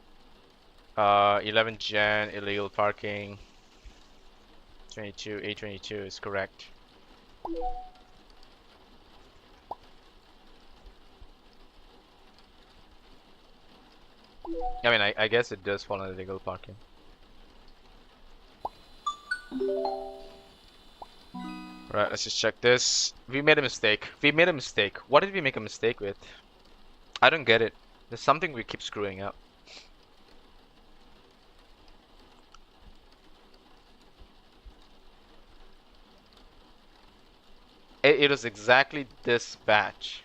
Speaker 1: 11 Gen, illegal parking. 22, A22 is correct. I mean, I guess it does fall under illegal parking. Right, let's just check this. We made a mistake. We made a mistake. What did we make a mistake with? I don't get it. There's something we keep screwing up. It was exactly this batch.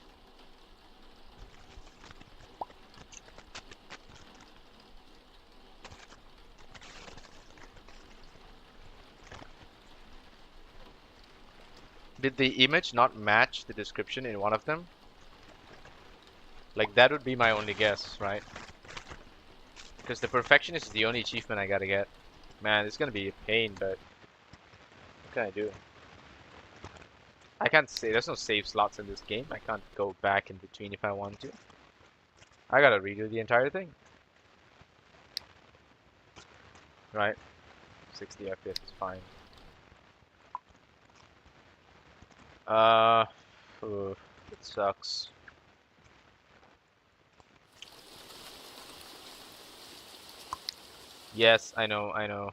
Speaker 1: Did the image not match the description in one of them? Like, that would be my only guess, right? Because the perfectionist is the only achievement I gotta get. Man, it's gonna be a pain, but what can I do? I can't say, there's no save slots in this game. I can't go back in between if I want to. I gotta redo the entire thing. Right? 60 FPS is fine. Ooh, it sucks. Yes, I know, I know.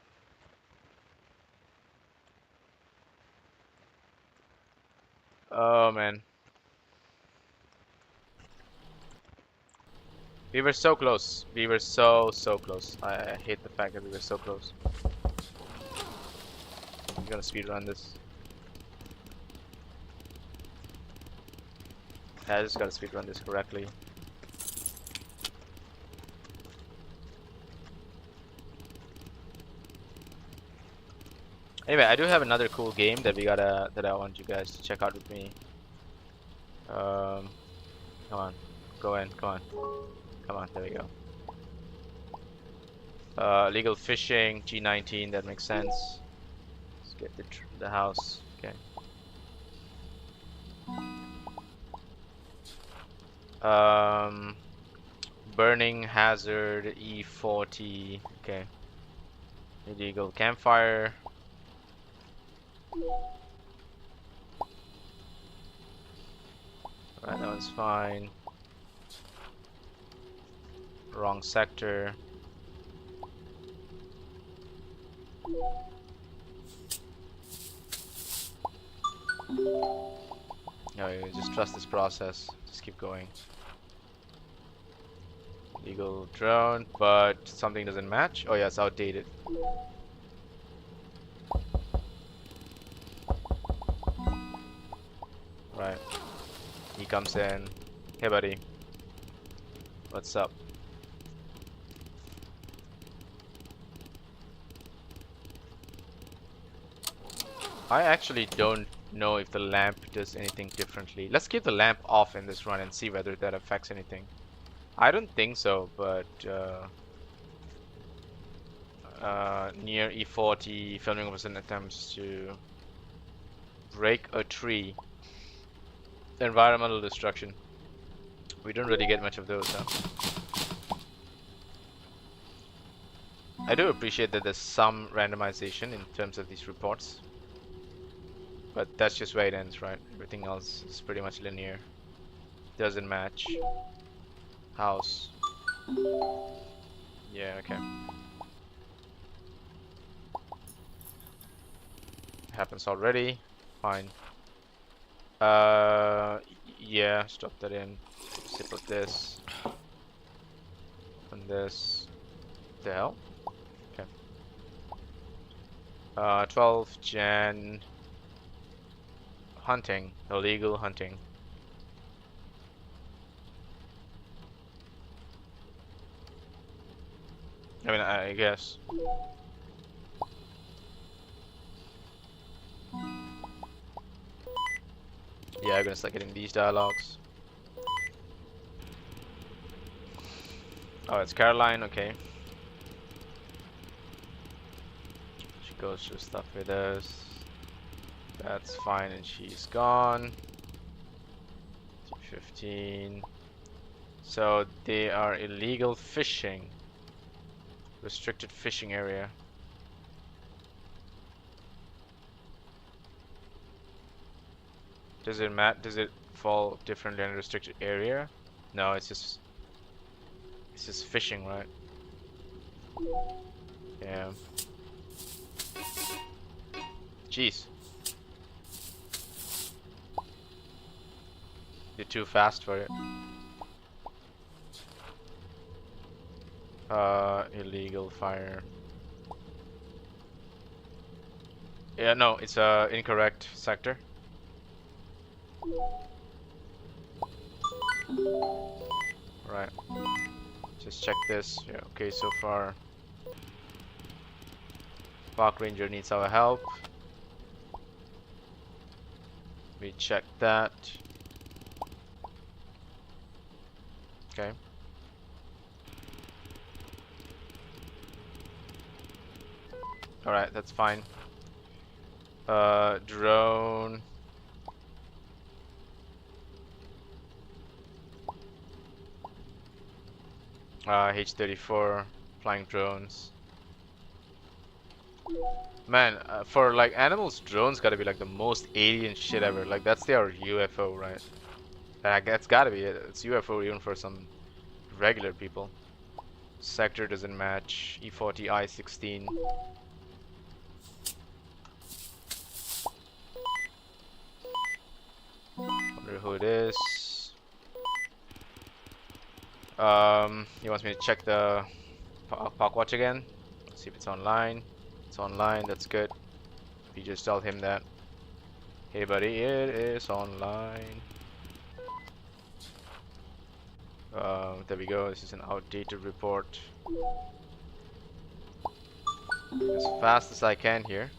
Speaker 1: Oh man. We were so close. We were so close. I hate the fact that we were so close. I'm gonna speedrun this. I just gotta speedrun this correctly. Anyway, I do have another cool game that I want you guys to check out with me. Come on, go in, come on, come on. There we go. Legal fishing, G19. That makes sense. Let's get the house. Okay. Burning hazard, E40. Okay. Illegal campfire. Right, that one's fine. Wrong sector. No, you just trust this process. Just keep going. Legal drone, but something doesn't match. Oh yeah, it's outdated. Right. He comes in. Hey buddy. What's up? I actually don't know if the lamp does anything differently. Let's keep the lamp off in this run and see whether that affects anything. I don't think so, but near E40, filming officer attempts to break a tree. Environmental destruction. We don't really get much of those, huh? I do appreciate that there's some randomization in terms of these reports. But that's just where it ends, right? Everything else is pretty much linear. Doesn't match. House. Yeah, okay. Happens already. Fine. Yeah, stop that in. Sip of this. And this. The hell? Okay. 12 Jan. Hunting. Illegal hunting. I mean, I guess. Yeah, I'm gonna start getting these dialogues. Oh, it's Caroline, okay. She goes through stuff with us. That's fine, and she's gone. 215. So they are illegal fishing. Restricted fishing area. Does it fall differently in a restricted area? No, it's just fishing, right? Yeah. Jeez. You're too fast for it. Illegal fire. Yeah, no, it's a incorrect sector. Right. Just check this. Yeah, okay, so far. Park ranger needs our help. We check that. Okay. Alright, that's fine. Drone. H-34, flying drones. Man, for like animals, drones gotta be like the most alien shit ever. Like that's their UFO, right? That's gotta be it. It's UFO even for some regular people. Sector doesn't match. E40, I-16. Wonder who it is. He wants me to check the park watch again. See if it's online. It's online, that's good. You just tell him that. Hey buddy, it is online. There we go, this is an outdated report. As fast as I can here.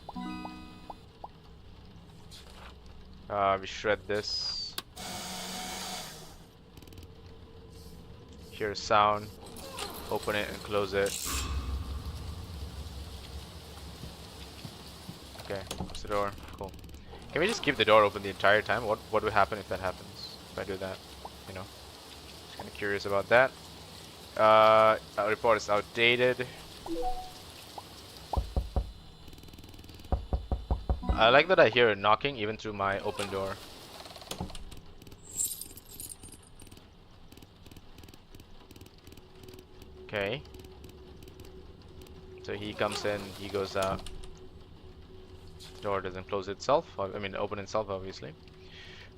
Speaker 1: We shred this. Hear a sound. Open it and close it. Okay, close the door. Cool. Can we just keep the door open the entire time? What would happen if that happens? If I do that, you know? Just kind of curious about that. Our report is outdated. I like that I hear it knocking even through my open door. Okay. So he comes in, he goes out. The door doesn't close itself. I mean, open itself, obviously.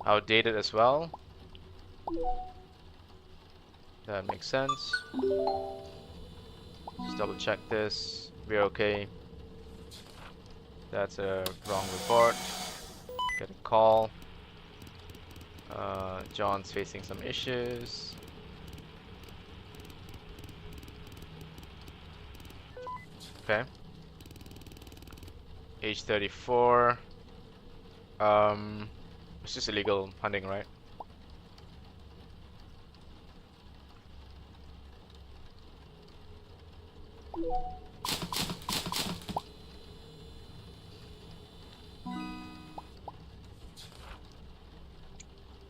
Speaker 1: Outdated as well. That makes sense. Just double check this. We're okay. That's a wrong report. Get a call. John's facing some issues. Okay. Age 34. It's just illegal hunting, right?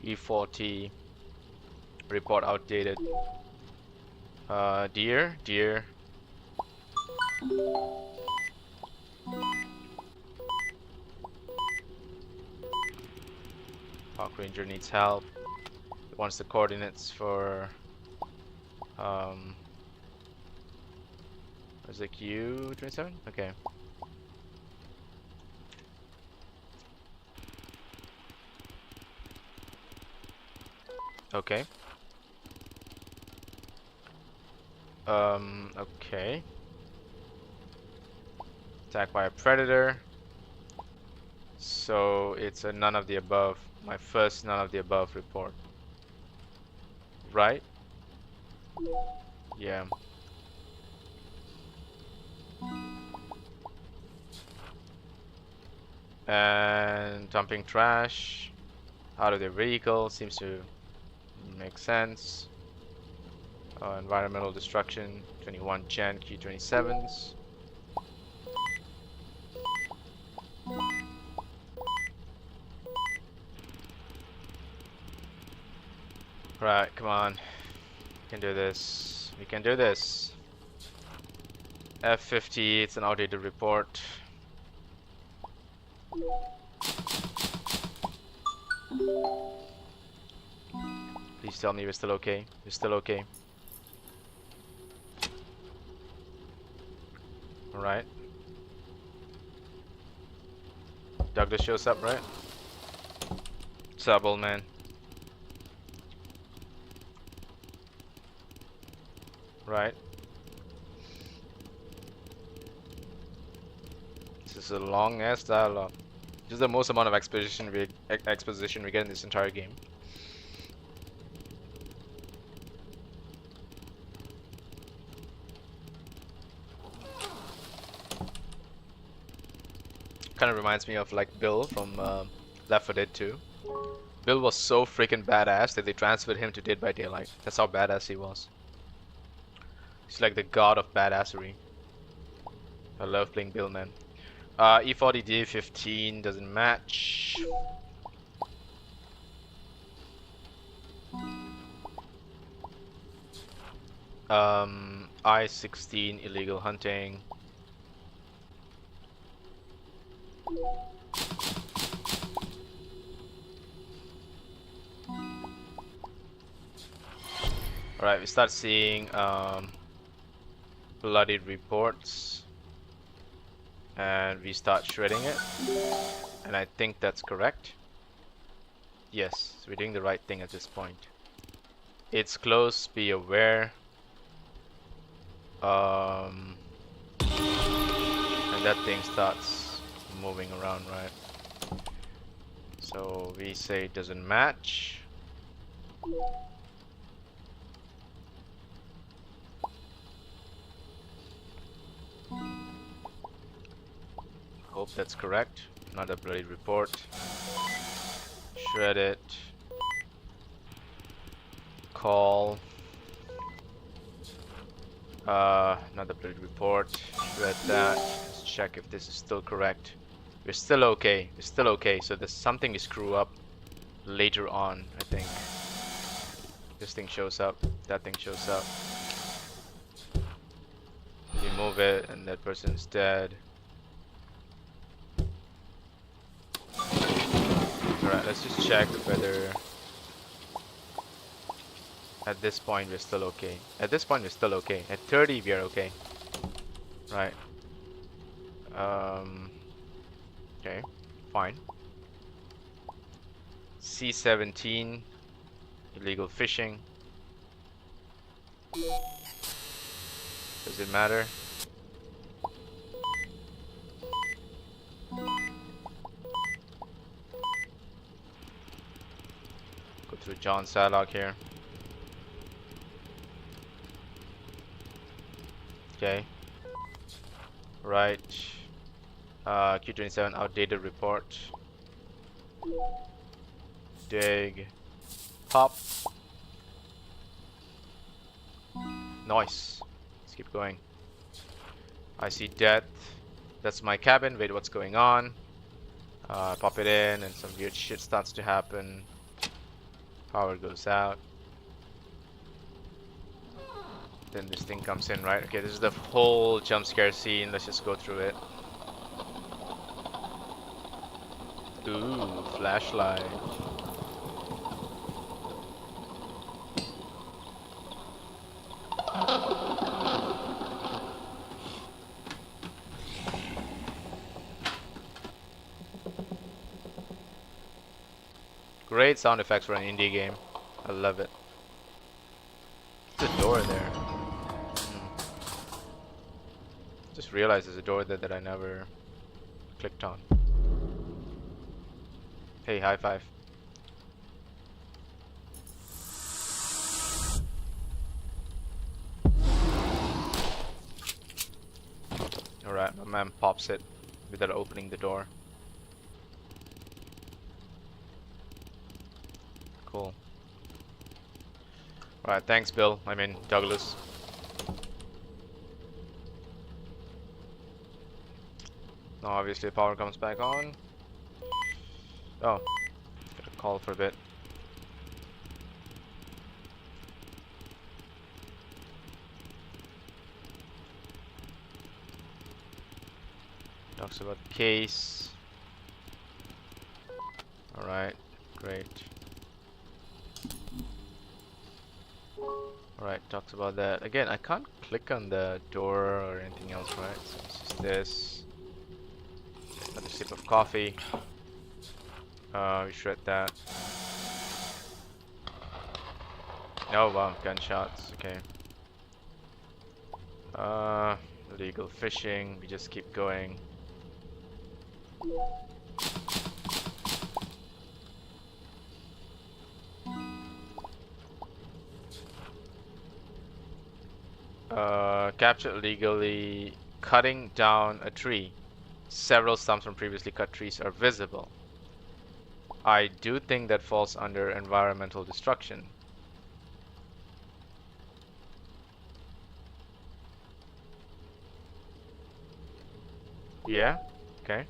Speaker 1: E40. Report outdated. Deer. Park ranger needs help. He wants the coordinates for is it Q27? Okay. Okay. Okay. Attacked by a predator. So it's a none of the above. My first none of the above report. Right? Yeah. And dumping trash out of their vehicle seems to make sense. Environmental destruction, 21 Gen Q27s. Right, come on. We can do this. We can do this. F50, it's an outdated report. Please tell me we're still okay. We're still okay. Alright. Douglas shows up, right? What's up, old man? Right. This is a long ass dialogue. This is the most amount of exposition we get in this entire game. Kind of reminds me of like Bill from Left 4 Dead 2. Bill was so freaking badass that they transferred him to Dead by Daylight. That's how badass he was. He's like the god of badassery. I love playing Bill, man. E40 D15 doesn't match. I-16 illegal hunting. Alright, we start seeing bloodied reports. And we start shredding it. And I think that's correct. Yes, so we're doing the right thing at this point. It's close, be aware. And that thing starts moving around, right? So we say it doesn't match. Hope that's correct. Not a bloody report. Shred it. Call. Not the bloody report. Shred that. Let's check if this is still correct. We're still okay. We're still okay. So there's something to screw up later on, I think. This thing shows up. That thing shows up. Remove it, and that person's dead. Alright, let's just check whether at this point we're still okay. At this point we're still okay. At 30 we are okay. Right. Okay, fine. C17, illegal fishing. Does it matter? Go through John Sadlock here. Okay. Right. Q27 outdated report. Dig. Pop. Nice. Let's keep going. I see death. That's my cabin. Wait, what's going on? Pop it in and some weird shit starts to happen. Power goes out. Then this thing comes in, right? Okay, this is the whole jump scare scene. Let's just go through it. Ooh, flashlight. Great sound effects for an indie game. I love it. There's a door there. Just realized there's a door there that I never clicked on. Hey, high five. Alright, my man pops it without opening the door. Cool. Alright, thanks Bill. I mean Douglas. Now obviously the power comes back on. Oh, gotta call for a bit. Talks about the case. Alright, great. Alright, talks about that. Again, I can't click on the door or anything else, right? So it's just this. Another sip of coffee. We shred that. Oh wow, gunshots, okay. Illegal fishing, we just keep going. Captured illegally cutting down a tree. Several stumps from previously cut trees are visible. I do think that falls under environmental destruction. Yeah, okay.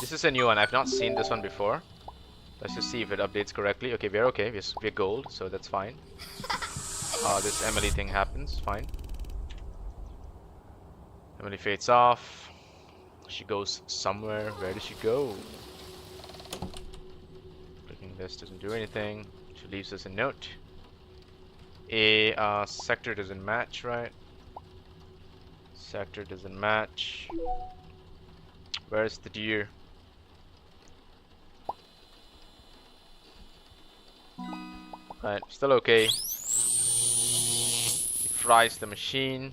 Speaker 1: This is a new one. I've not seen this one before. Let's just see if it updates correctly. Okay, we're okay. We're gold, so that's fine. This Emily thing happens. Fine. Emily fades off. She goes somewhere. Where does she go? Clicking this doesn't do anything. She leaves us a note. A sector doesn't match, right? Sector doesn't match. Where's the deer? Right, still okay. He fries the machine.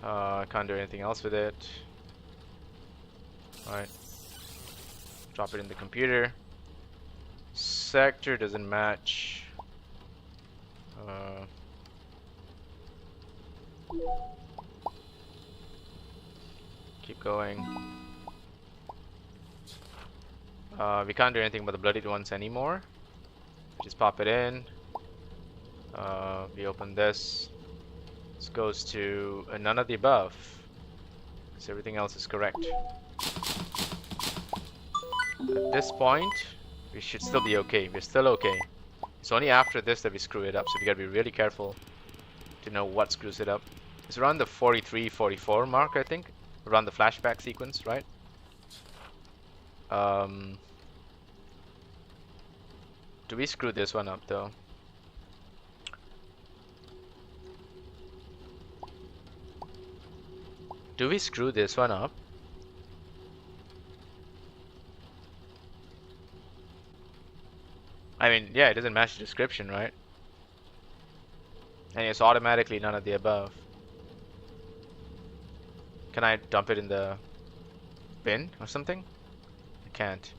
Speaker 1: Can't do anything else with it. Alright. Drop it in the computer. Sector doesn't match. Keep going. We can't do anything about the bloodied ones anymore. Just pop it in. We open this. This goes to none of the above. So everything else is correct. At this point, we should still be okay. We're still okay. It's only after this that we screw it up, so we gotta be really careful to know what screws it up. It's around the 43, 44 mark, I think. Around the flashback sequence, right? Do we screw this one up though? Do we screw this one up? I mean, yeah, it doesn't match the description, right? And it's automatically none of the above. Can I dump it in the bin or something? I can't.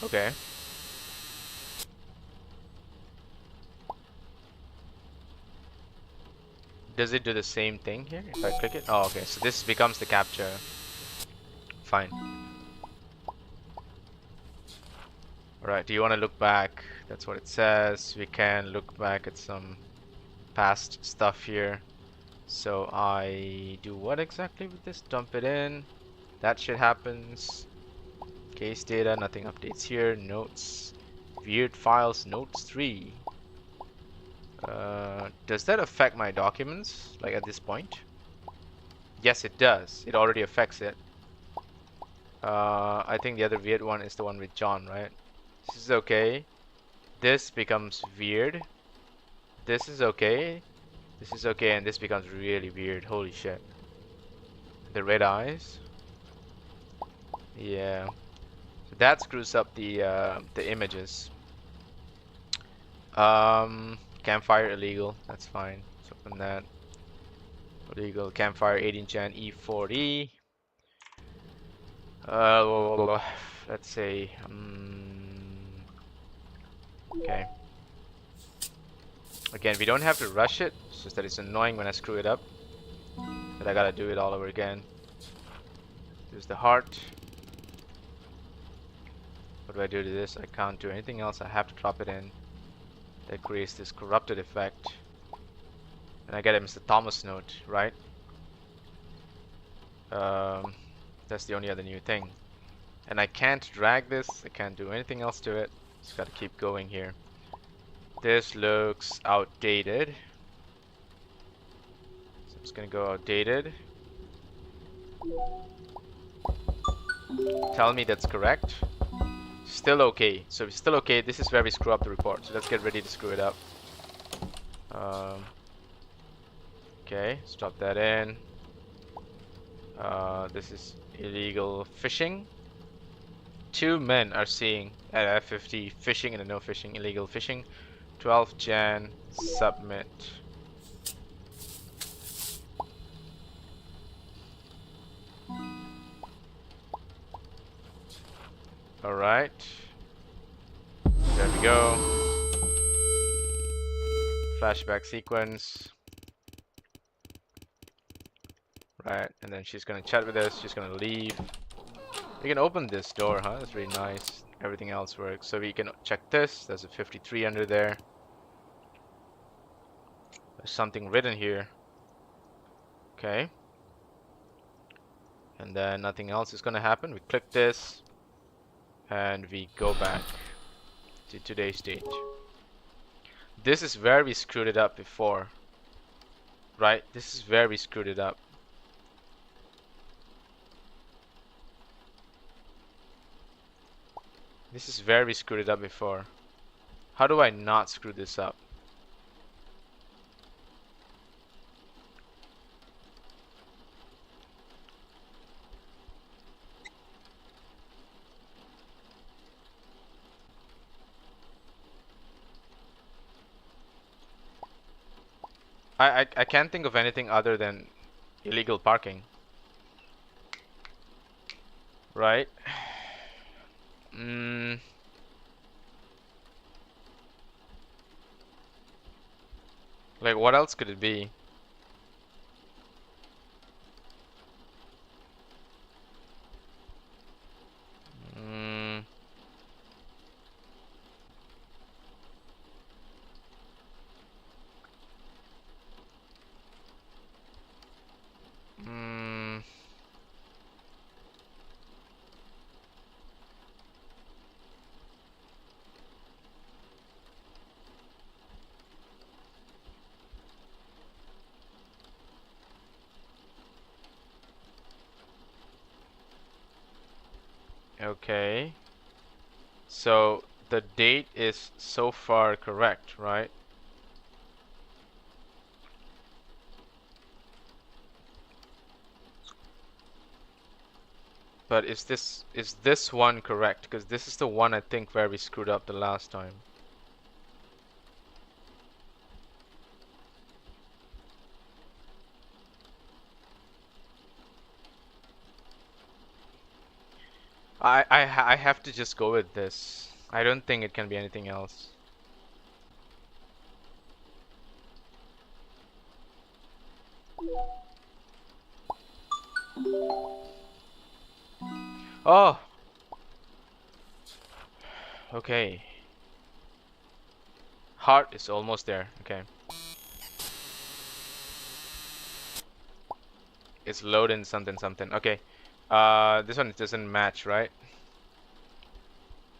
Speaker 1: Okay. Does it do the same thing here if I click it? Oh, okay. So this becomes the capture. Fine. Alright, do you want to look back? That's what it says. We can look back at some past stuff here. So I do what exactly with this? Dump it in. That shit happens. Case data, nothing updates here. Notes. Weird files, notes 3. Does that affect my documents, like at this point? Yes, it does. It already affects it. I think the other weird one is the one with John, right? This is okay. This becomes weird. This is okay. This is okay, and this becomes really weird. Holy shit. The red eyes. Yeah. So that screws up the images. Campfire illegal. That's fine. Let's open that. Illegal campfire 18 Jan E40. Let's say. Okay. Again, we don't have to rush it. It's just that it's annoying when I screw it up. That I gotta do it all over again. There's the heart. What do I do to this? I can't do anything else. I have to drop it in. That creates this corrupted effect. And I get a Mr. Thomas note, right? That's the only other new thing. And I can't drag this. I can't do anything else to it. Just gotta keep going here. This looks outdated. So I'm just gonna go outdated. Tell me that's correct. Still okay. So it's still okay. This is where we screw up the report. So let's get ready to screw it up. Okay, let's drop that in. This is illegal fishing. 2 men are seeing at F50 fishing and no fishing, illegal fishing. 12 Jan, submit. Alright. There we go. Flashback sequence. Right, and then she's gonna chat with us, she's gonna leave. We can open this door, huh? That's really nice. Everything else works. So we can check this. There's a 53 under there. There's something written here. Okay. And then nothing else is gonna happen. We click this. And we go back to today's date. This is where we screwed it up before. Right? This is where we screwed it up. This is where we screwed it up before. How do I not screw this up? I can't think of anything other than illegal parking. Right? Like, what else could it be? Okay. So the date is so far correct, right? But is this one correct? Because this is the one I think where we screwed up the last time. I have to just go with this. I don't think it can be anything else. Oh. Okay. Heart is almost there. Okay. It's loading something something. Okay. This one doesn't match, right?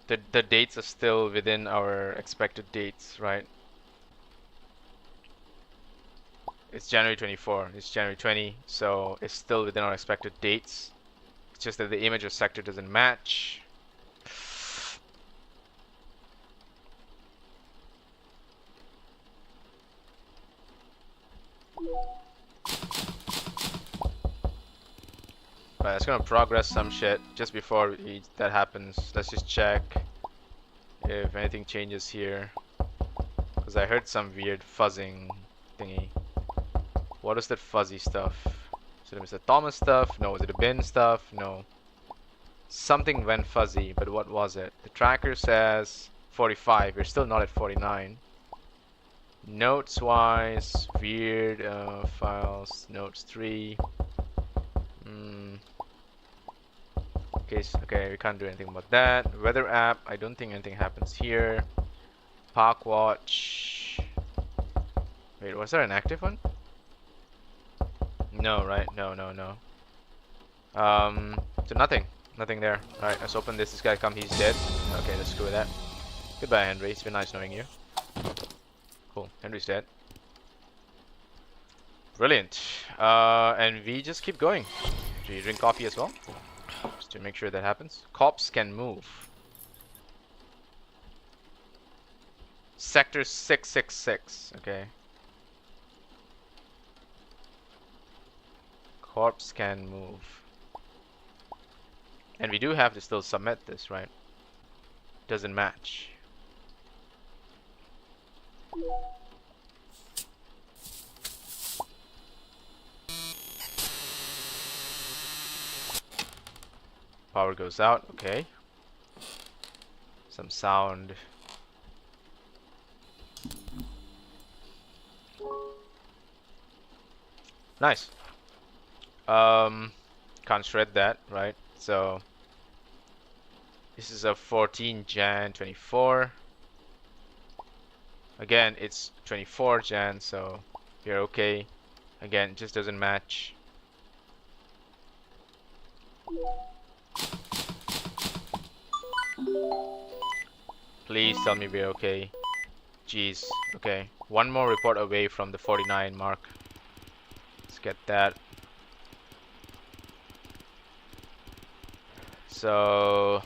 Speaker 1: The dates are still within our expected dates, right? It's January 24. It's January 20, so it's still within our expected dates. It's just that the image or sector doesn't match. Right, it's gonna progress some shit just before that happens. Let's just check if anything changes here. Because I heard some weird fuzzing thingy. What is that fuzzy stuff? Is it Mr. Thomas stuff? No. Is it a bin stuff? No. Something went fuzzy, but what was it? The tracker says 45. We're still not at 49. Notes wise, weird files, notes 3. Okay, we can't do anything about that. Weather app, I don't think anything happens here. Park watch. Wait, was there an active one? No, right? No. So nothing there. Alright, let's open this. This guy come, he's dead. Okay, let's screw with that. Goodbye, Henry. It's been nice knowing you. Cool, Henry's dead. Brilliant. And we just keep going. Do you drink coffee as well? Just to make sure that happens. Cops can move. Sector 666. Okay. Corpse can move. And we do have to still submit this, right? Doesn't match. Power goes out, okay. Some sound. Nice. Can't shred that, right? So this is a 14 Jan 24. Again, it's 24 Jan, so you're okay. Again, it just doesn't match. Please tell me we're okay. Jeez. Okay. One more report away from the 49 mark. Let's get that. So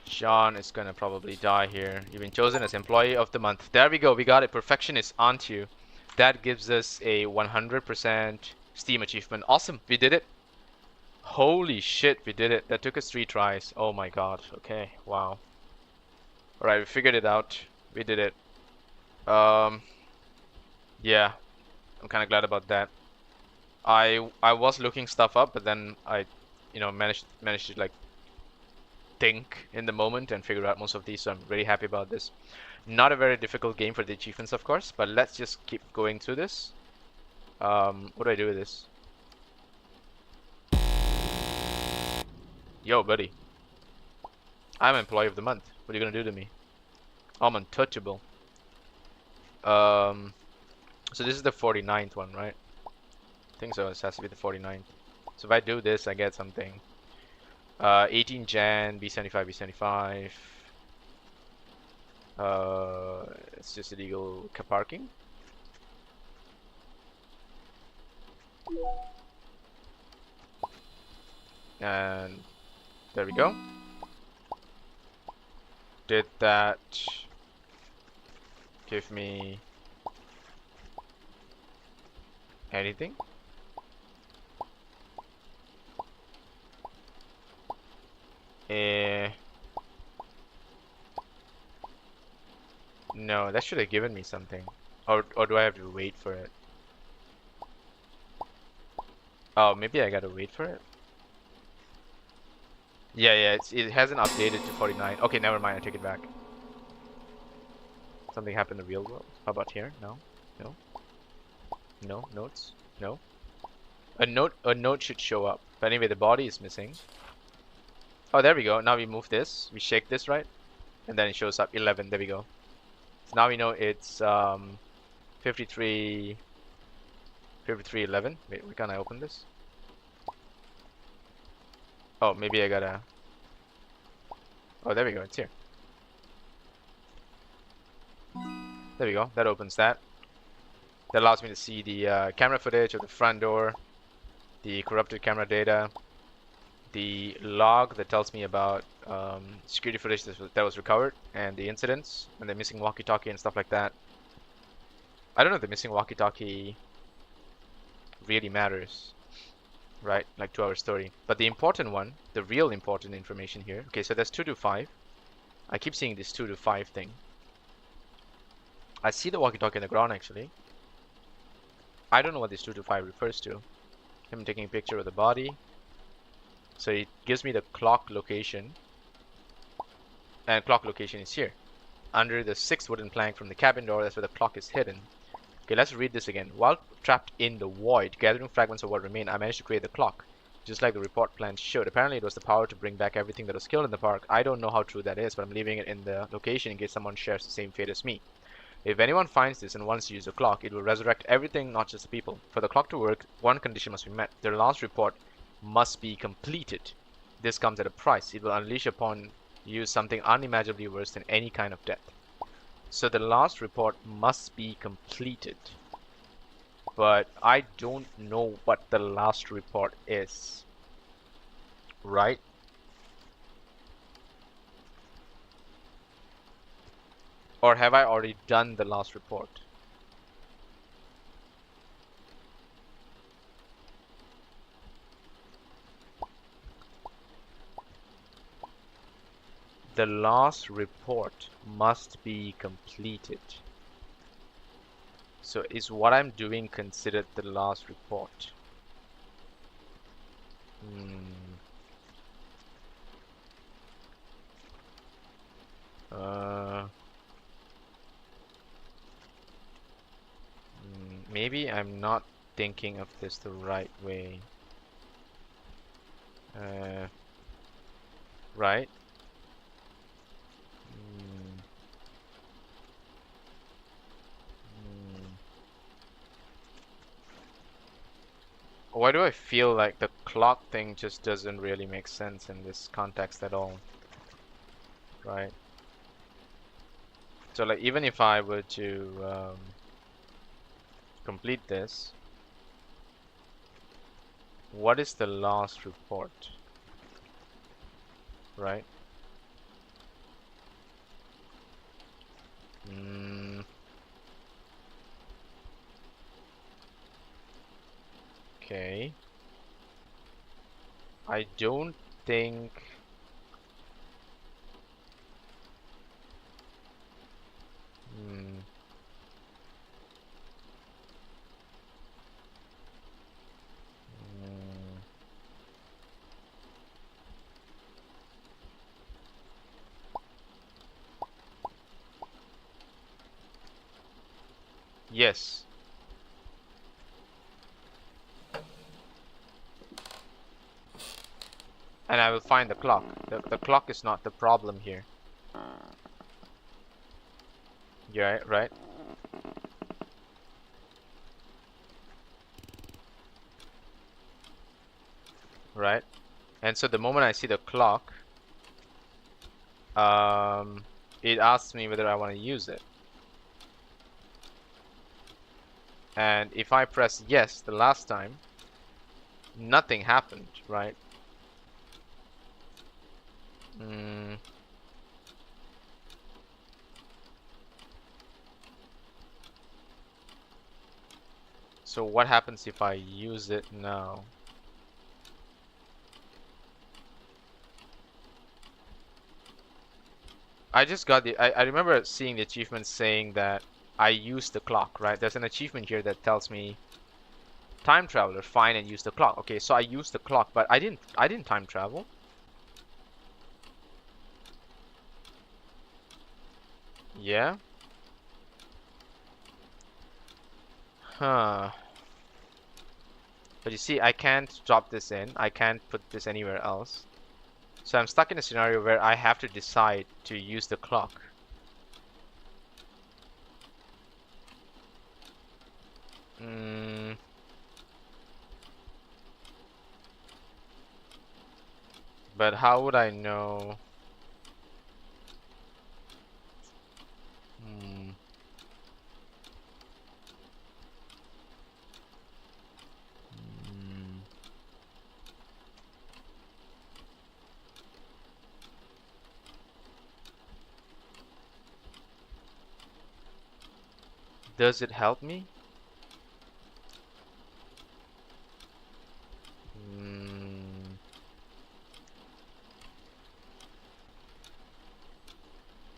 Speaker 1: Sean is gonna probably die here. You've been chosen as employee of the month. There we go. We got it. Perfection is onto you. That gives us a 100% Steam achievement. Awesome. We did it. Holy shit, we did it. That took us 3 tries. Oh my god. Okay. Wow. Alright, we figured it out. We did it. Yeah. I'm kind of glad about that. I was looking stuff up, but then I, managed to like think in the moment and figure out most of these, so I'm very happy about this. Not a very difficult game for the achievements, of course, but let's just keep going through this. What do I do with this? Yo, buddy. I'm employee of the month. What are you gonna do to me? I'm untouchable. So this is the 49th one, right? I think so. This has to be the 49th. So if I do this, I get something. 18 Jan, B75, B75. It's just illegal car parking. And there we go. Did that give me anything? No, that should have given me something. Or do I have to wait for it? Oh, maybe I gotta wait for it? Yeah, it hasn't updated to 49. Okay, never mind, I take it back. Something happened in the real world. How about here? No? No? No? Notes? No? A note should show up. But anyway, the body is missing. Oh, there we go. Now we move this. We shake this, right? And then it shows up 11. There we go. So now we know it's 53 11. Wait, why can't I open this? Oh, maybe I gotta... Oh, there we go. It's here. There we go. That opens that. That allows me to see the camera footage of the front door, the corrupted camera data, the log that tells me about security footage that was recovered, and the incidents, and the missing walkie-talkie and stuff like that. I don't know if the missing walkie-talkie really matters, right? Like to our story. But the important one, the real important information here. Okay, so that's 2 to 5. I keep seeing this 2 to 5 thing. I see the walkie-talkie on the ground actually. I don't know what this 2 to 5 refers to. Him taking a picture of the body. So it gives me the clock location. And clock location is here. Under the 6th wooden plank from the cabin door, that's where the clock is hidden. Okay, let's read this again. While trapped in the void, gathering fragments of what remain, I managed to create the clock, just like the report plan showed. Apparently it was the power to bring back everything that was killed in the park. I don't know how true that is, but I'm leaving it in the location in case someone shares the same fate as me. If anyone finds this and wants to use the clock, it will resurrect everything, not just the people. For the clock to work, one condition must be met. The last report must be completed. This comes at a price. It will unleash upon you something unimaginably worse than any kind of death. So the last report must be completed. But I don't know what the last report is. Right? Or have I already done the last report? The last report must be completed. So is what I'm doing considered the last report? Maybe I'm not thinking of this the right way. Right? Why do I feel like the clock thing just doesn't really make sense in this context at all? Right? So like even if I were to complete this, what is the last report? Right? Okay. I don't think... Yes. And I will find the clock. The clock is not the problem here. Yeah, right? Right? And so the moment I see the clock, it asks me whether I want to use it. And if I press yes the last time, nothing happened, right? So what happens if I use it now? I just got the. I remember seeing the achievement saying that I used the clock, right? There's an achievement here that tells me time traveler, find and use the clock. Okay, so I used the clock, but I didn't time travel. Yeah. Huh. But you see, I can't drop this in. I can't put this anywhere else. So I'm stuck in a scenario where I have to decide to use the clock. Hmm. But how would I know? Hmm. Hmm. Does it help me? Hmm.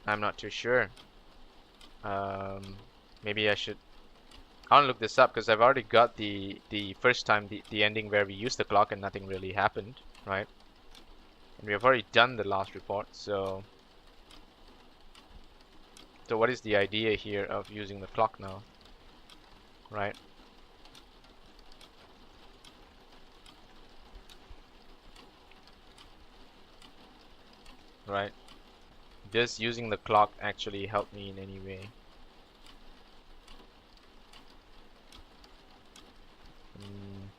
Speaker 1: I'm not too sure. Um, maybe I should. I'll look this up because I've already got the first time the ending where we used the clock and nothing really happened, right? And we have already done the last report, so what is the idea here of using the clock now, right? Right. Does using the clock actually help me in any way? Mm.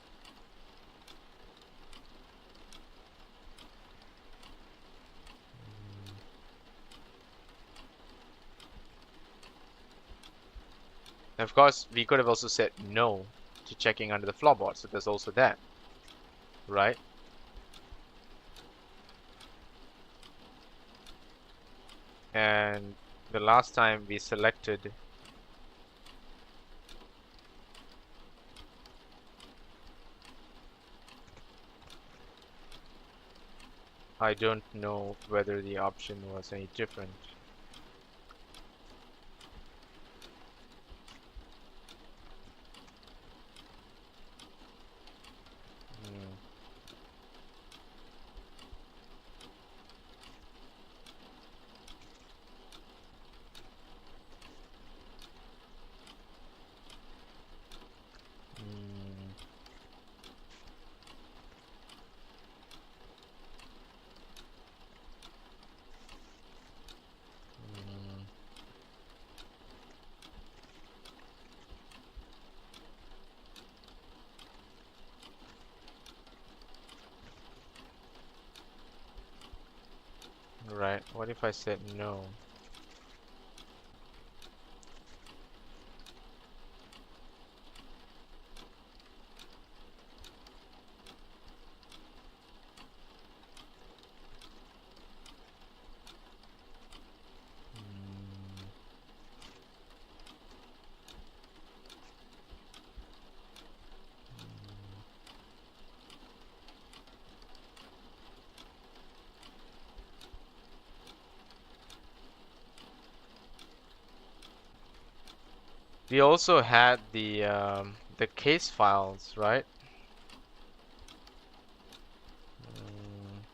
Speaker 1: Of course, we could have also said no to checking under the floorboard, so there's also that, right? And the last time we selected, I don't know whether the option was any different. Mm. Mm. Mm. Right. What if I said no? Mm. We also had the case files, right? Mm.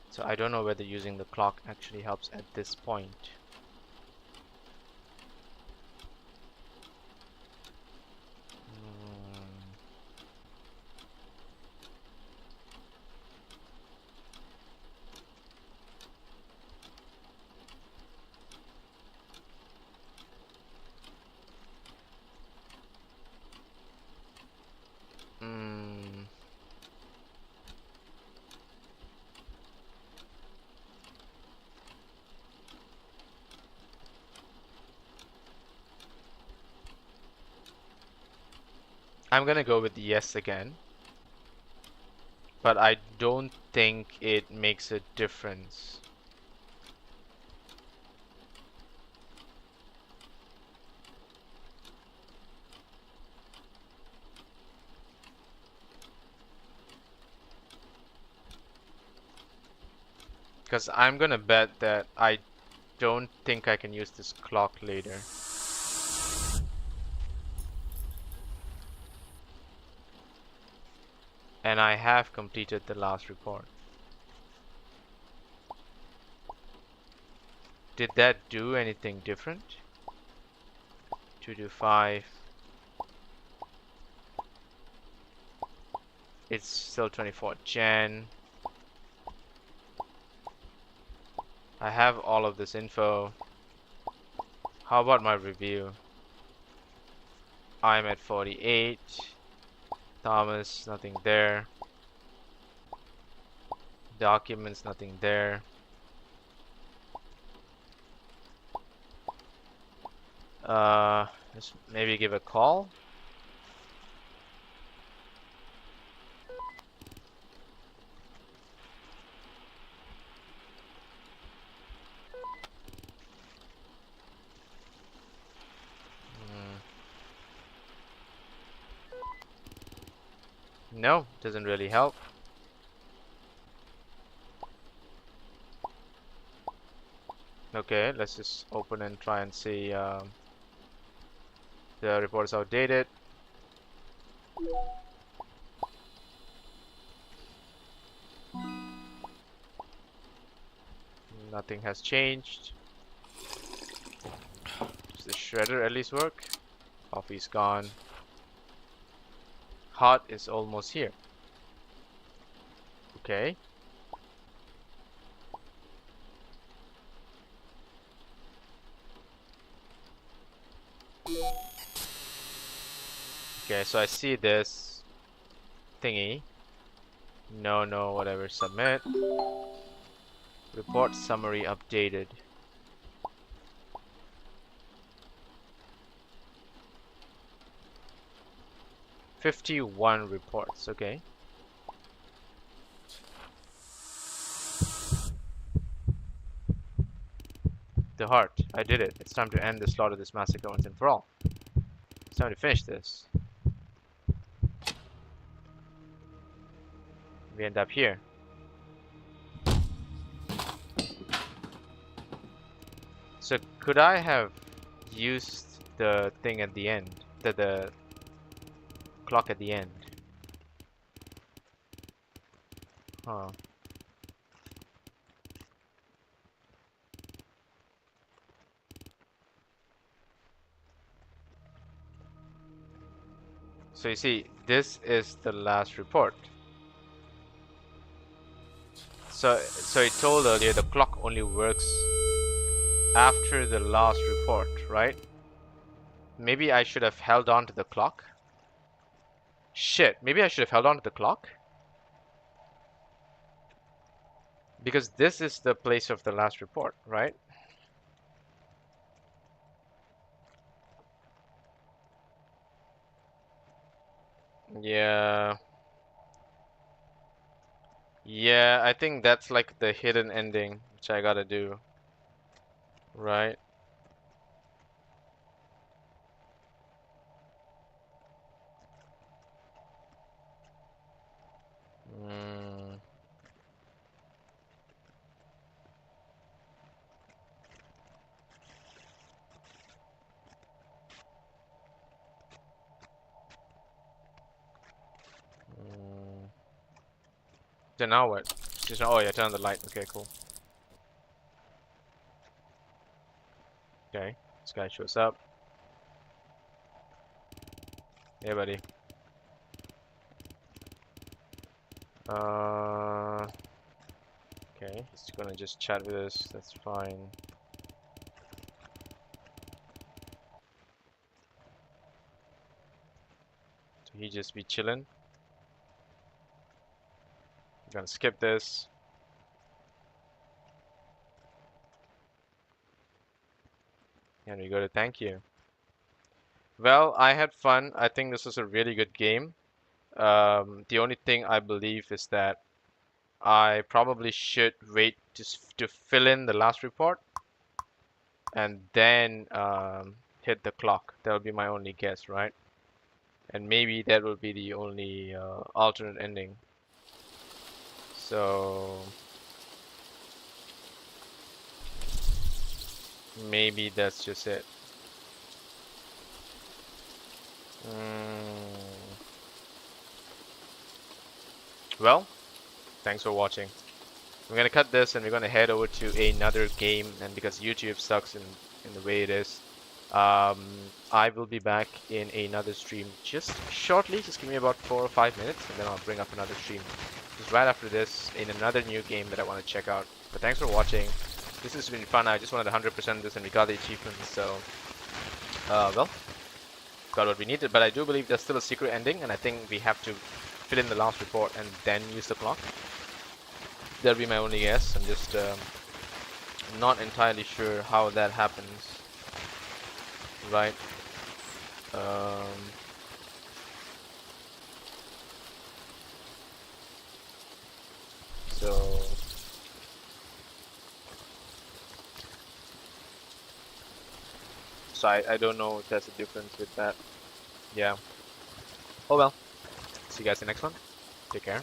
Speaker 1: So I don't know whether using the clock actually helps at this point. Mm. Mm. I'm gonna go with yes again, but I don't think it makes a difference. Because I'm gonna bet that I don't think I can use this clock later. And I have completed the last report. Did that do anything different? 225. It's still 24 Jan. I have all of this info. How about my review? I'm at 48. Thomas, nothing there. Documents, nothing there. Let's maybe give a call. No, doesn't really help. Okay, let's just open and try and see. The report is outdated. Nothing has changed. Does the shredder at least work? Coffee's gone. Hot is almost here. Okay. Okay, so I see this thingy. No, whatever. Submit. Report summary updated. "51 reports." Okay. The heart. I did it. It's time to end the slaughter of this massacre once and for all. It's time to finish this. We end up here. So could I have used the thing at the end? The clock at the end? Huh. So you see, this is the last report. So it told earlier the clock only works after the last report, right? Maybe I should have held on to the clock. Shit, maybe I should have held on to the clock. Because this is the place of the last report, right? Yeah. Yeah, I think that's like the hidden ending, which I gotta do. Right? Mm. Mm. So now what? Just, oh yeah, turn on the light. Okay, cool. Okay, this guy shows up. Hey, buddy. Okay, he's gonna just chat with us. That's fine. So he just be chilling. I'm gonna skip this. And we go to thank you. Well, I had fun. I think this was a really good game. The only thing I believe is that I probably should wait to fill in the last report and then hit the clock. That'll be my only guess, right? And maybe that will be the only alternate ending. So Maybe that's just it. Mm. Well, thanks for watching. We're gonna cut this and we're gonna head over to another game, and because YouTube sucks in the way it is, I will be back in another stream just shortly. Just give me about 4 or 5 minutes, and then I'll bring up another stream just right after this in another new game that I want to check out. But thanks for watching. This has been fun. I just wanted 100% this, and we got the achievement. So, well, got what we needed. But I do believe there's still a secret ending, and I think we have to fill in the last report and then use the clock. That'll be my only guess. I'm just not entirely sure how that happens. Right. Um, so I don't know if there's a difference with that. Yeah. Oh well. See you guys in the next one. Take care.